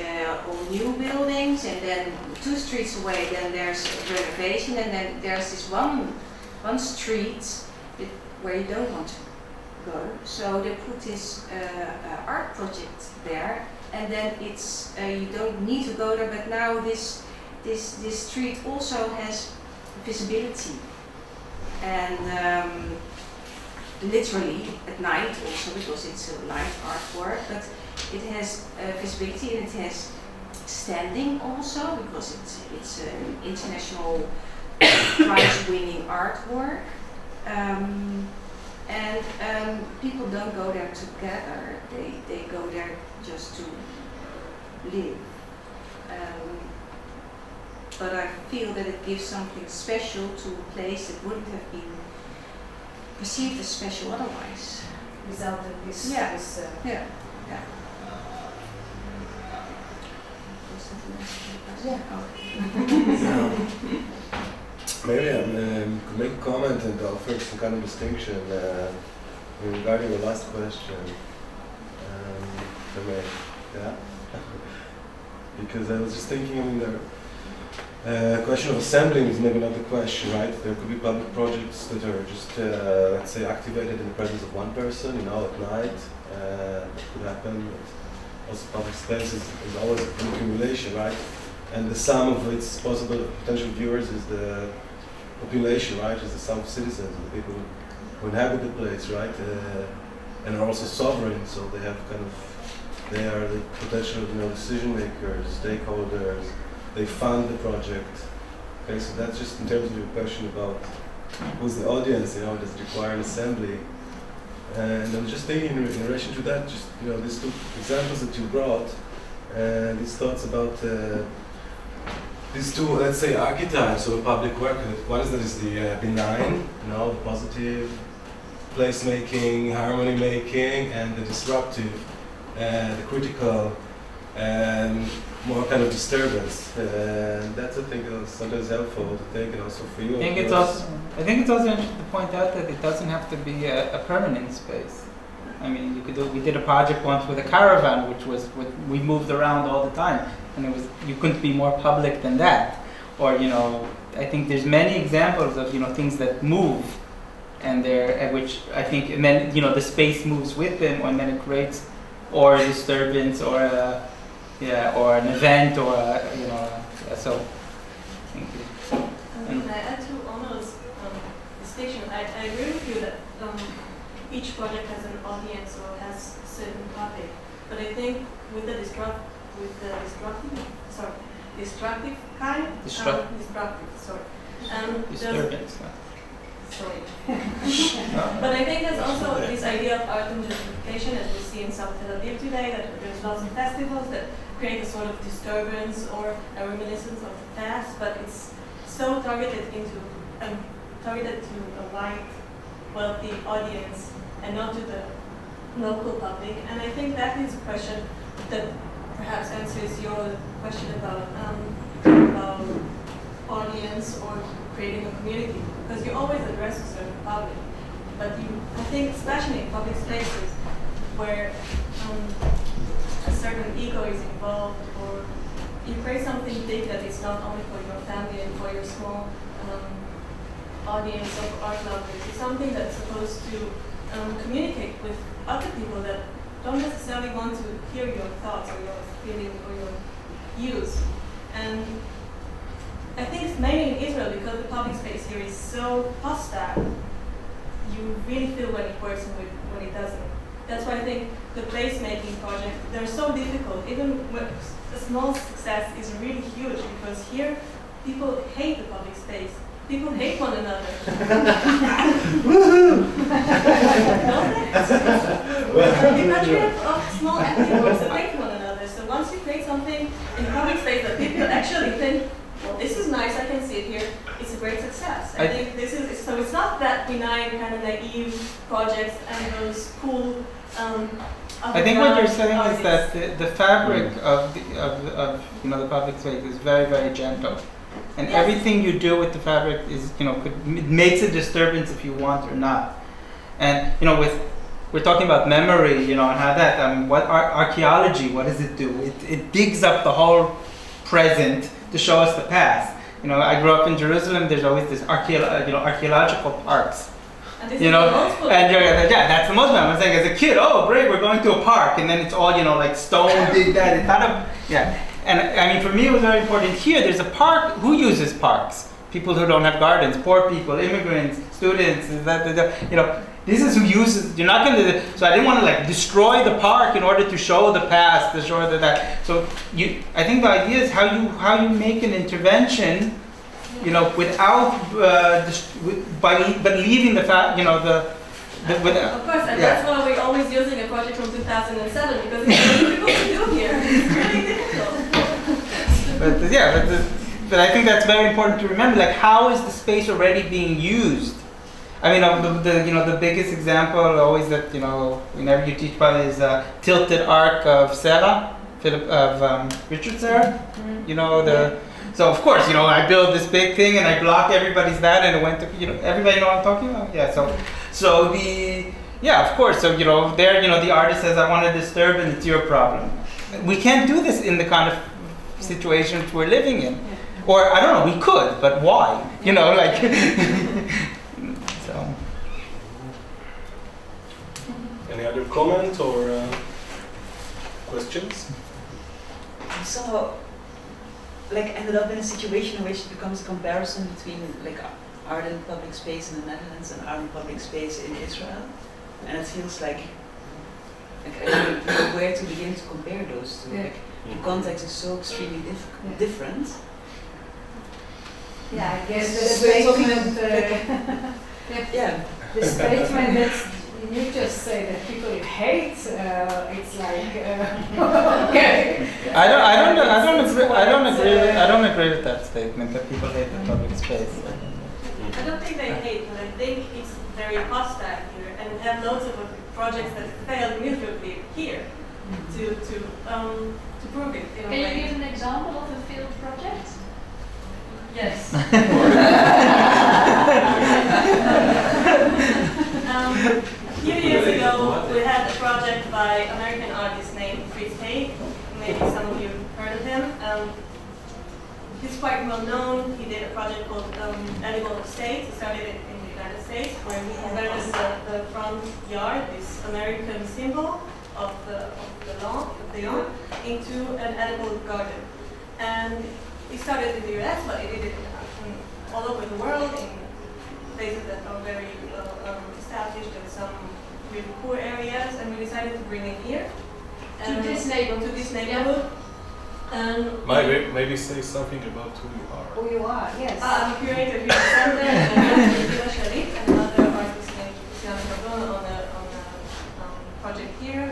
all new buildings, and then 2 streets away, then there's a renovation, and then there's this one street where you don't want to go. So they put this art project there, and then it's you don't need to go there. But now this street also has visibility, and literally at night also, because it's a light artwork, but it has visibility, and it has standing also, because it's an international prize-winning artwork, and people don't go there together. They go there just to live. But I feel that it gives something special to a place that wouldn't have been perceived as special otherwise. Without this. Yeah. This, Yeah. Maybe I could make a comment and offer some kind of distinction regarding the last question. Because I was just thinking, I mean, the question of assembling is maybe not the question, right? There could be public projects that are just, let's say, activated in the presence of one person, you know, at night. That could happen. But also, public space is always an accumulation, right? And the sum of its possible potential viewers is the population, right? Is the sum of citizens, the people who inhabit the place, right? And are also sovereign, so they have kind of, they are the potential, you know, decision makers, stakeholders. They fund the project. Okay, so that's just in terms of your question about who's the audience. You know, does it require an assembly? And I'm just thinking in relation to that, just, you know, these 2 examples that you brought, and these thoughts about these 2, let's say, archetypes of a public work. One is that is the benign, you know, the positive, place-making, harmony-making, and the disruptive, the critical, and more kind of disturbance. And that's, I think, sometimes helpful to think, and also for you. I think it's also interesting to point out that it doesn't have to be a permanent space. I mean, we did a project once with a caravan, we moved around all the time, and you couldn't be more public than that. Or, you know, I think there's many examples of, you know, things that move, and which I think, and then, you know, the space moves with them, and then it creates or a disturbance or or an event, or you know, so. Thank you. Can I add to Onno's distinction? I agree with you that each project has an audience or has a certain topic, but I think with the destructive kind. Disturbance. Sorry. But I think there's also this idea of art gentrification, as we see in South Tel Aviv today, that there's lots of festivals that create a sort of disturbance or a reminiscence of the past, but it's so targeted to a white, wealthy audience and not to the local public. And I think that is a question that perhaps answers your question about audience or creating a community, because you always address a certain public, but I think especially in public spaces where a certain ego is involved, or you create something big that is not only for your family and for your small audience of art lovers. It's something that's supposed to communicate with other people that don't necessarily want to hear your thoughts or your feeling or your views. And I think it's mainly in Israel, because the public space here is so hostile. You really feel when it works and when it doesn't. That's why I think the placemaking project, they're so difficult. Even with a small success is really huge because here people hate the public space. People hate one another. Don't they? The country of small active groups that hate one another. So once you create something in public space that people actually think, well, this is nice, I can see it here, it's a great success. I think this is, so it's not that benign, kind of naive projects and those cool I think what you're saying is that the fabric of the public space is very, very gentle. And yes. Everything you do with the fabric is, it makes a disturbance if you want or not. And, we're talking about memory, and how that, what archaeology, what does it do? It digs up the whole present to show us the past. I grew up in Jerusalem, there's always this archaeological parks. And this is the most that's the most fun. I'm saying as a kid, oh great, we're going to a park, and then it's all like stone, dig that. It's kind of And I mean, for me, it was very important. Here, there's a park. Who uses parks? People who don't have gardens, poor people, immigrants, students. This is who uses. You're not going to. So I didn't want to destroy the park in order to show the past, to show that. So I think the idea is how you make an intervention. Without but leaving the fact, of course, and that's why we're always using a project from 2007 because it's really difficult to do here. It's really difficult. But I think that's very important to remember. How is the space already being used? I mean, the biggest example always that whenever you teach about is tilted arc of Serra, Richard Serra. Mm-hmm. So of course, I build this big thing and I block everybody's that, and it went to, everybody know what I'm talking about? Yeah. So of course. So there, the artist says, I want to disturb, and it's your problem. We can't do this in the kind of situations we're living in, or I don't know. We could, but why? So. Any other comment or questions? Somehow. Ended up in a situation in which it becomes a comparison between art and public space in the Netherlands and art and public space in Israel, and it feels like I don't know where to begin to compare those two. The context is so extremely different. Yeah, I guess the statement. The statement that you just say that people hate. It's okay. I don't agree with that statement that people hate the public space. I don't think they hate, but I think it's very hostile here, and we have loads of projects that failed miserably here to prove it. Can you give an example of a failed project? Yes. A few years ago, we had a project by American artist named Prins. Maybe some of you heard of him. He's quite well known. He did a project called Animal Estate. He started it in the United States, where he converted the front yard, this American symbol of the lawn, into an edible garden. And he started in the US, but he did it all over the world, in places that are very established and some really poor areas, and we decided to bring it here. To this neighborhood. Maybe say something about who you are. Who you are, yes. I'm a curator here at Sandra, and I'm Judith, and another artist named Josien on a project here,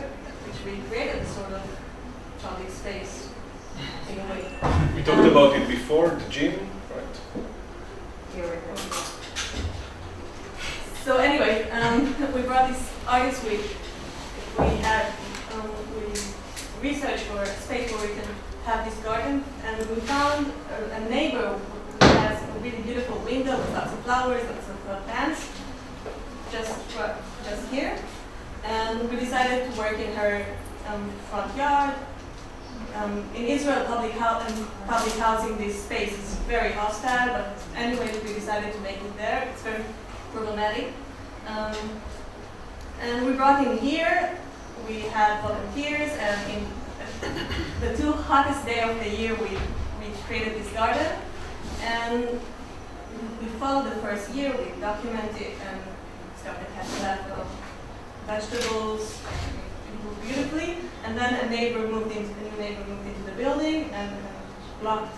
which we created a sort of public space in a way. We talked about it before, the gym, right? Here we go. So anyway, we brought this artist we researched for a space where we can have this garden, and we found a neighbor who has a really beautiful window with lots of flowers, lots of plants, just here. And we decided to work in her front yard. In Israel, public housing, this space is very hostile, but anyway, we decided to make it there. It's very problematic. And we brought him here. We had volunteers, and in the two hottest days of the year, we created this garden. And we followed the first year, we documented and stuff that had left vegetables, beautifully, and then a new neighbor moved into the building and blocked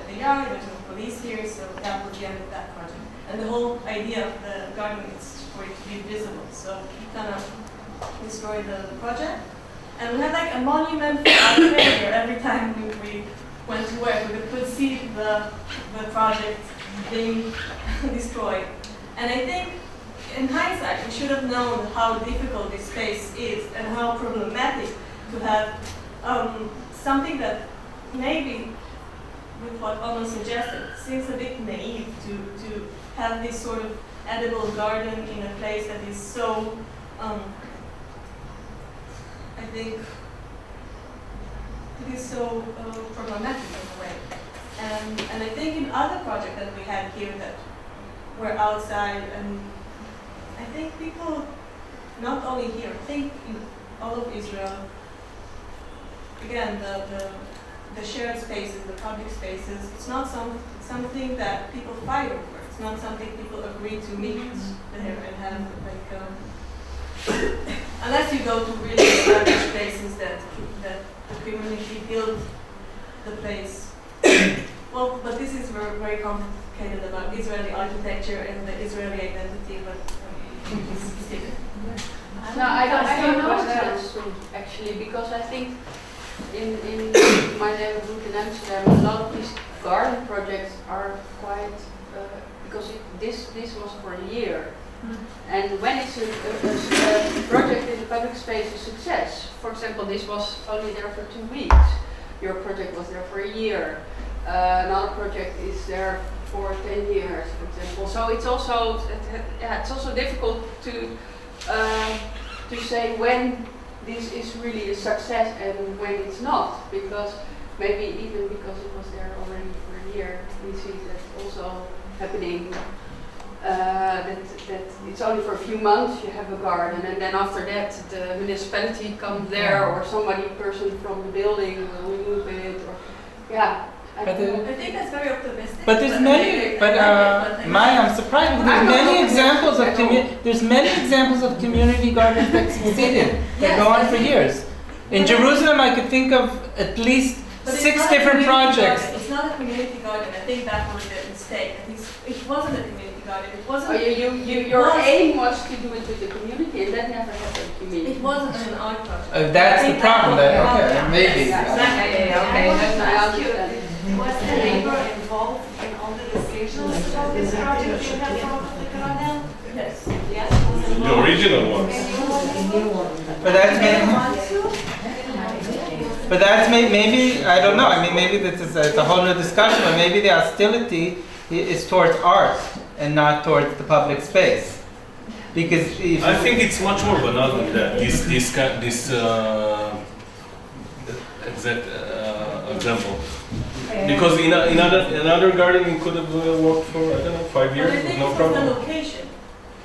the yard. There's no police here, so that was the end of that project. And the whole idea of the garden is for it to be visible, so it kind of destroyed the project. And we had like a monument for our failure every time we went to work. We could see the project being destroyed. And I think, in hindsight, we should have known how difficult this space is and how problematic to have something that maybe, with what Owen suggested, seems a bit naive to have this sort of edible garden in a place that is so, I think, it is so problematic in a way. And I think in other projects that we had here that were outside, and I think people, not only here, I think in all of Israel, again, the shared spaces, the public spaces, it's not something that people fight over. It's not something people agree to meet there and have like, unless you go to really established places that the community built the place. Well, but this is very complicated about Israeli architecture and the Israeli identity, but it's different. No, I don't know if that's true, actually, because I think in my neighborhood in Amsterdam, a lot of these garden projects are quite, because this was for a year. And when it's a project in the public space is success, for example, this was only there for 2 weeks, your project was there for a year, another project is there for 10 years, for example. So it's also difficult to say when this is really a success and when it's not, because maybe even because it was there already for a year, we see that also happening. That it's only for a few months you have a garden, and then after that the municipality comes there, or person from the building will remove it, or I think that's very optimistic. But there's many. I'm surprised. There's many examples of There's many examples of community gardens that succeeded that go on for years. In Jerusalem, I could think of at least 6 different projects. It's not a community garden. I think that was the mistake. I think it wasn't a community garden. It wasn't. Your aim was to do it with the community, and that never happened. You mean? It wasn't an art project. That's the problem. Maybe. Exactly. Okay. Was the neighbor involved in all the decisions about this project you have from the garden? Yes. Yes. The original ones. But that's maybe I don't know. I mean, maybe this is it's a whole new discussion. But maybe the hostility is towards art and not towards the public space. Because I think it's much more banal than that. This exact example. Because in another garden it could have worked for, I don't know, 5 years with no problem. But I think it was the location.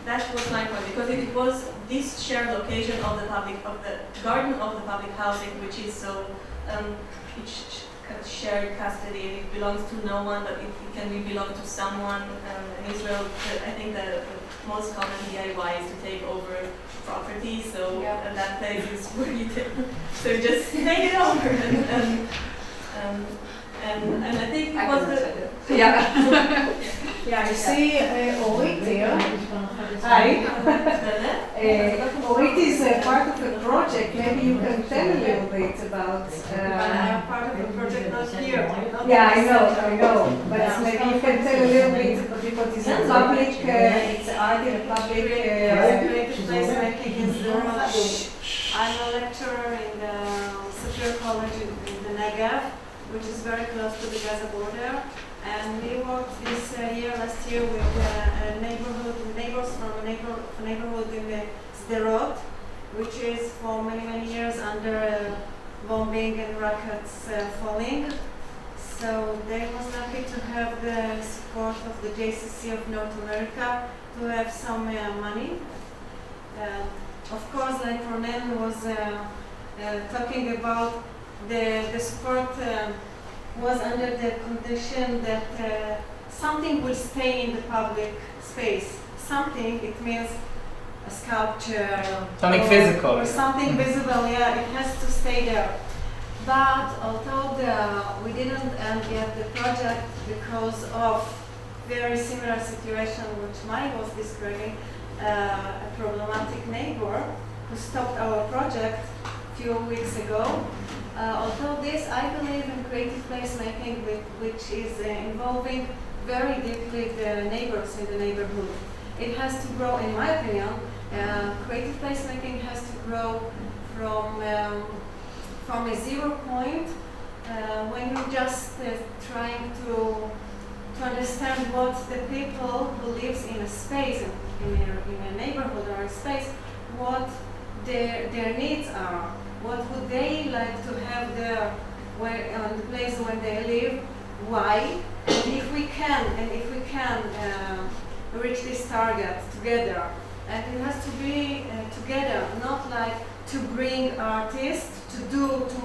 That was my point, because it was this shared location of the garden of the public housing, which is so, shared custody. It belongs to no one, but it can belong to someone. In Israel, I think the most common DIY is to take over property, so and that place is where you so just take it over. And I think it was I see Orit here. Hi. Orit is part of a project. Maybe you can tell a little bit about. I am part of a project not here. I know. But maybe you can tell a little bit because it's a public. It's art in a public. Placemaking is I'm a lecturer in the Superior College in the Negev, which is very close to the Gaza border, and we worked last year with neighbors from a neighborhood in the Sderot, which is for many years under bombing and rockets falling. So they was lucky to have the support of the JCC of North America to have some money. Of course, like Ronen was talking about, the support was under the condition that something will stay in the public space. Something, it means a sculpture, Something or, physical. or something visible. Yeah, it has to stay there. But although we didn't end yet the project because of very similar situation which Mike was describing, a problematic neighbor who stopped our project a few weeks ago. Although this, I believe in creative placemaking, which is involving very deeply the neighbors in the neighborhood. It has to grow, in my opinion, creative placemaking has to grow from a 0 point when you're just trying to understand what the people who lives in a space, in a neighborhood or a space, what their needs are, what would they like to have there, on the place where they live, why, and if we can reach this target together. And it has to be together, not like to bring artists to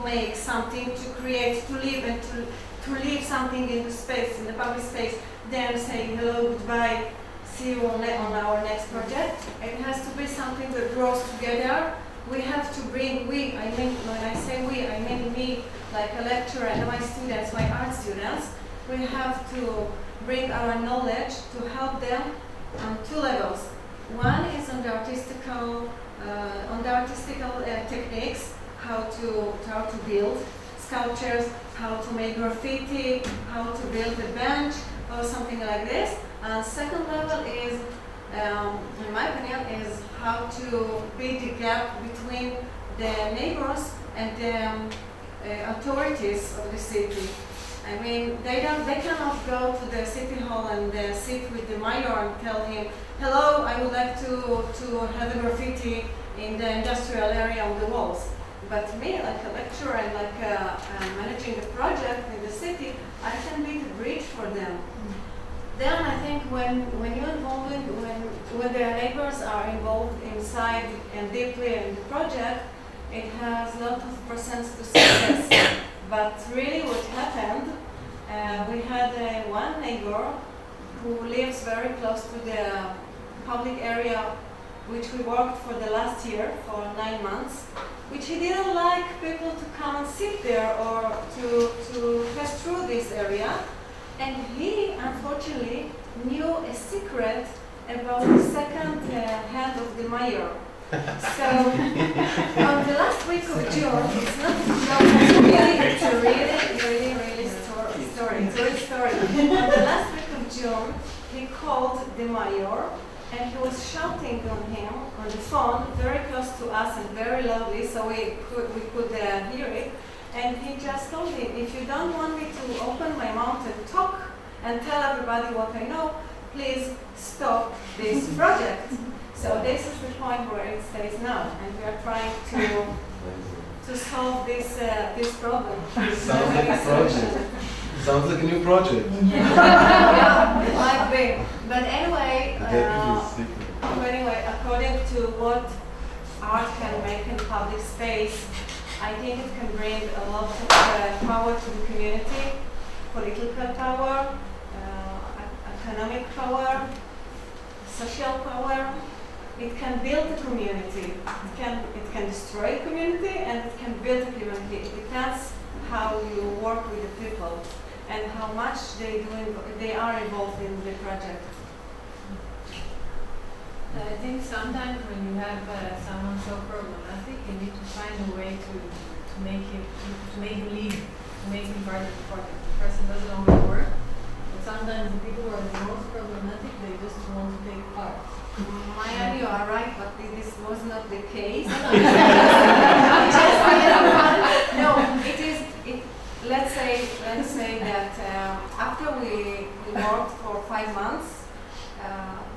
make something, to create, to live, and to leave something in the space, in the public space, then say hello, goodbye, see you on our next project. It has to be something that grows together. We have to bring, when I say we, I mean me, like a lecturer and my students, my art students. We have to bring our knowledge to help them on 2 levels. One is on the artistical techniques, how to build sculptures, how to make graffiti, how to build a bench or something like this. And second level is, in my opinion, is how to bridge the gap between the neighbors and the authorities of the city. I mean, they cannot go to the city hall and sit with the mayor and tell him, hello, I would like to have a graffiti in the industrial area on the walls. But me, like a lecturer and like managing a project in the city, I can be the bridge for them. Then I think when you're involved, when their neighbors are involved inside and deeply in the project, it has a lot of percents to success. But really what happened, we had one neighbor who lives very close to the public area which we worked for the last year for 9 months, which he didn't like people to come and sit there or to pass through this area. And he, unfortunately, knew a secret about the second hand of the mayor. So, on the last week of June, it's not a joke, it's a really story. It's a real story. On the last week of June, he called the mayor, and he was shouting on him on the phone, very close to us and very loudly, so we could hear it. And he just told him, if you don't want me to open my mouth and talk and tell everybody what I know, please stop this project. So this is the point where it stays now, and we are trying to solve this problem. Sounds like a project. Sounds like a new project. Yeah, it might be. But anyway, according to what art can make in public space, I think it can bring a lot of power to the community, political power, economic power, social power. It can build a community. It can destroy a community, and it can build a community. It depends how you work with the people and how much they are involved in the project. I think sometimes when you have someone so problematic, you need to find a way to make him lead, to make him part of the project. The person doesn't always work, but sometimes the people who are the most problematic, they just want to take part. Maya, you are right, but this was not the case. Let's say that after we worked for 5 months, a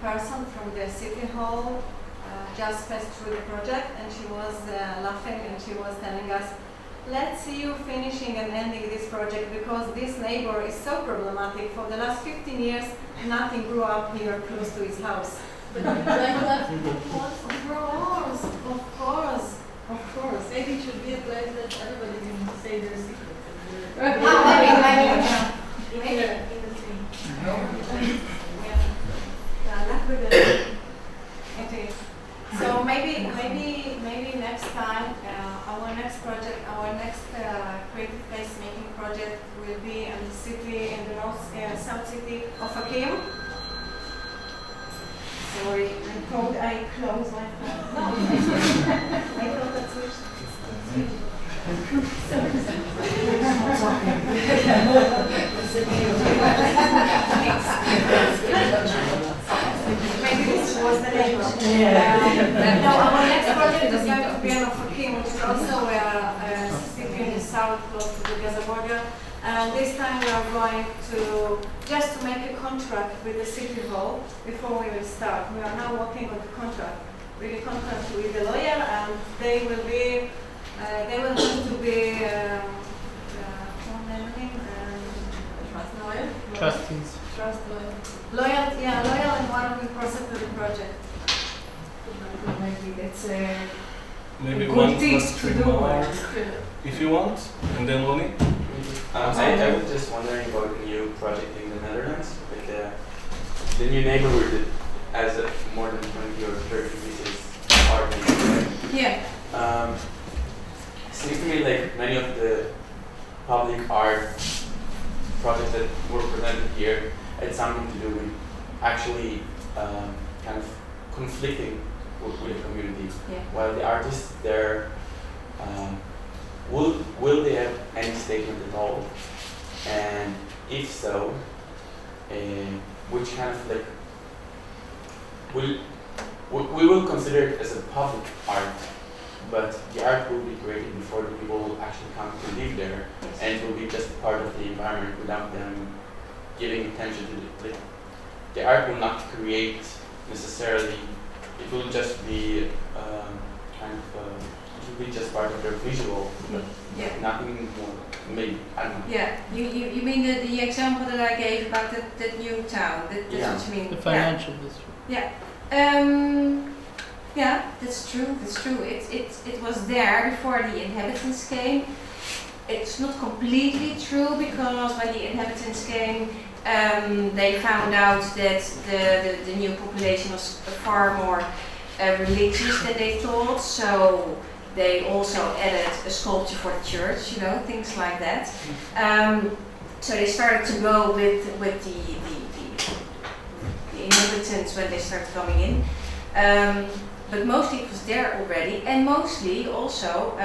person from the city hall just passed through the project, and she was laughing, and she was telling us, let's see you finishing and ending this project, because this neighbor is so problematic. For the last 15 years, nothing grew up here close to his house. But like that, Of course. Maybe it should be a place that everybody can say their secret. It is. So working project will be in the city, in the south city of Akim. Sorry, I closed my phone. No, I thought that's it. Maybe this was the name. No, our next project is going to be in Akim, which is also a city in the south, close to the Gaza border. And this time we are going to just to make a contract with the city hall before we will start. We are now working on the contract with the lawyer, and they will be they will have to be Trustees. Loyal, and one will prosecute the project. Maybe that's Maybe good one things plus to three do. more, if you want, and then Ronnie. I was just wondering about the new project in the Netherlands, like the new neighborhood that has more than 20 or 30 pieces of art in it, right? Yeah. It seems to me like many of the public art projects that were presented here had something to do with actually kind of conflicting with the community. Yeah. While the artists there, will they have any statement at all? And if so, which kind of like we will consider it as a public art, but the art will be created before the people will actually come to live there, and it will be just part of the environment without them giving attention to it. The art will not create necessarily. It will just be it will be just part of their visual, but nothing more. Maybe I don't know. Yeah, you mean the example that I gave about that new town? That's what you mean? The financial district. Yeah. Yeah, that's true. That's true. It was there before the inhabitants came. It's not completely true because when the inhabitants came, they found out that the new population was far more religious than they thought. So they also added a sculpture for the church, things like that. So they started to go with the inhabitants when they started coming in. But mostly it was there already, and mostly also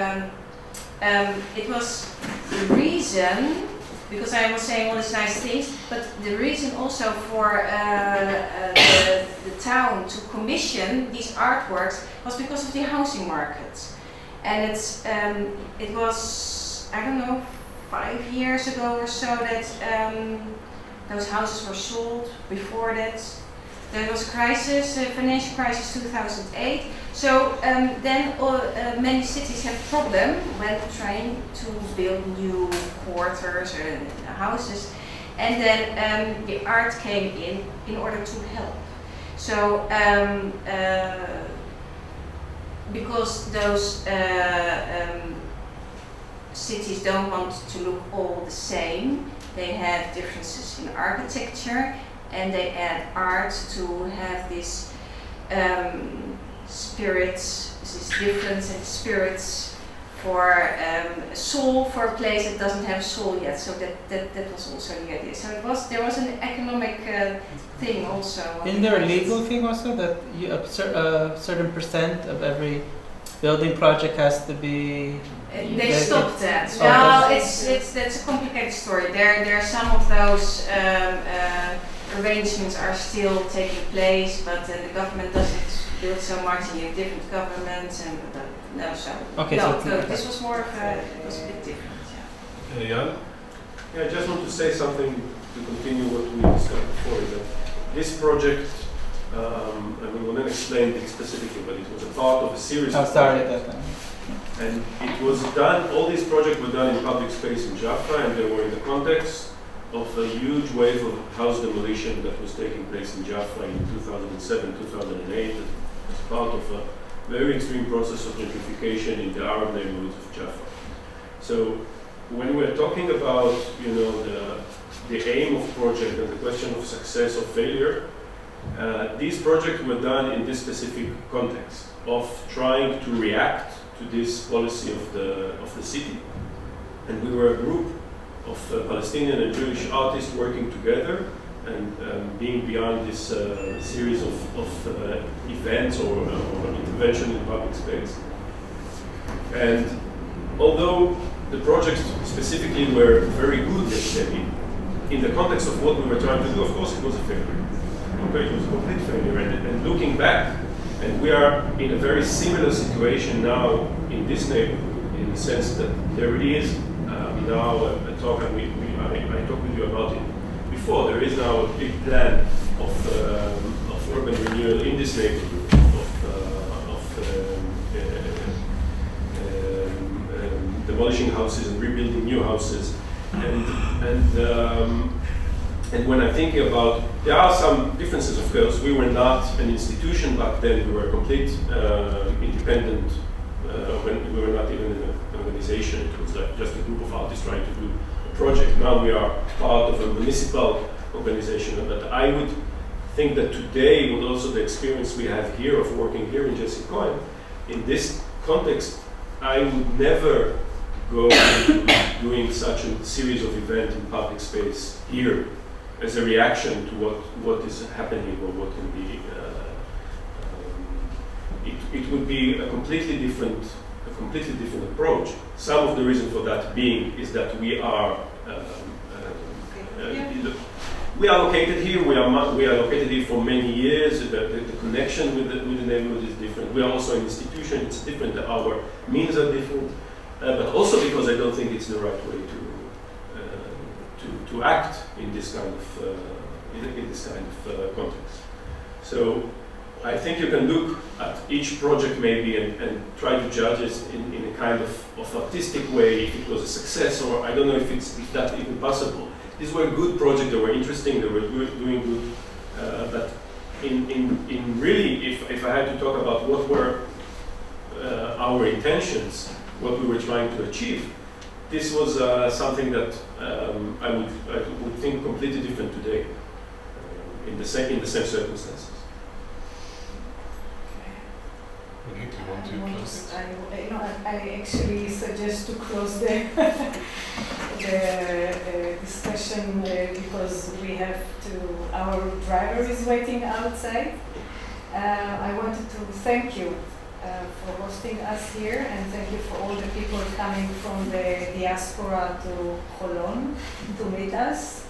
it was the reason, because I was saying all these nice things, but the reason also for the town to commission these artworks was because of the housing market. And it was, I don't know, 5 years ago or so that those houses were sold. Before that, there was a crisis, a financial crisis, 2008. So then many cities had a problem when trying to build new quarters or houses, and then the art came in order to help. So because those cities don't want to look all the same, they have differences in architecture, and they add art to have this spirits, this difference in spirits for a soul for a place that doesn't have a soul yet. So that was also the idea. So there was an economic thing also. Isn't there a legal thing also that a certain percent of every building project has to be? They stopped that. Well, that's a complicated story. There are some of those arrangements are still taking place, but the government doesn't build so much. You have different governments, and no, so okay, no, so this was more of it was a bit different. Jan? Yeah, I just want to say something to continue what we discussed before. That this project, and we will not explain it specifically, but it was a part of a series of projects. And it was done, all these projects were done in public space in Jaffa, and they were in the context of a huge wave of house demolition that was taking place in Jaffa in 2007, 2008, as part of a very extreme process of gentrification in the Arab neighborhoods of Jaffa. So when we're talking about, the aim of project and the question of success or failure, these projects were done in this specific context of trying to react to this policy of the city. And we were a group Palestinian and Jewish artists working together and being beyond this series of events or intervention in public space. And although the projects specifically were very good, let's say, in the context of what we were trying to do, of course it was a failure. Okay, it was a complete failure. And looking back, and we are in a very similar situation now in this neighborhood, in the sense that there is now a talk, and I talked with you about it before, there is now a big plan of urban renewal in this neighborhood, demolishing houses and rebuilding new houses. And when I'm thinking about, there are some differences, of course. We were not an institution back then. We were a complete independent, when we were not even an organization. It was like just a group of artists trying to do a project. Now we are part of a municipal organization. But I would think that today, with also the experience we have here of working here in Jesse Cohen, in this context, I would never go into doing such a series of events in public space here as a reaction to what is happening or what can be. It would be a completely different approach. Some of the reason for that being is that we are located here. We are located here for many years. The connection with the neighborhood is different. We are also an institution. It's different. Our means are different. But also because I don't think it's the right way to act in this kind of context. So I think you can look at each project maybe and try to judge it in a kind of artistic way, if it was a success, or I don't know if that's even possible. These were good projects. They were interesting. They were doing good. But in really, if I had to talk about what were our intentions, what we were trying to achieve, this was something that I would think completely different today, in the same circumstances. I actually suggest to close the discussion because we have our driver is waiting outside. I wanted to thank you for hosting us here, and thank you for all the people coming from the diaspora to Holland to meet us.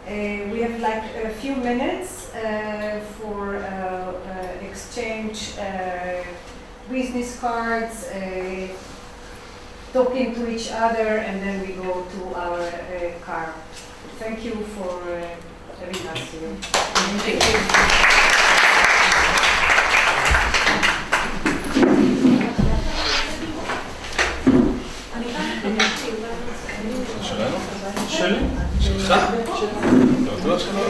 We have like a few minutes for exchange business cards, talking to each other, and then we go to our car. Thank you for having us here. Thank you. שלי? שלך? אתה בטוח שלא?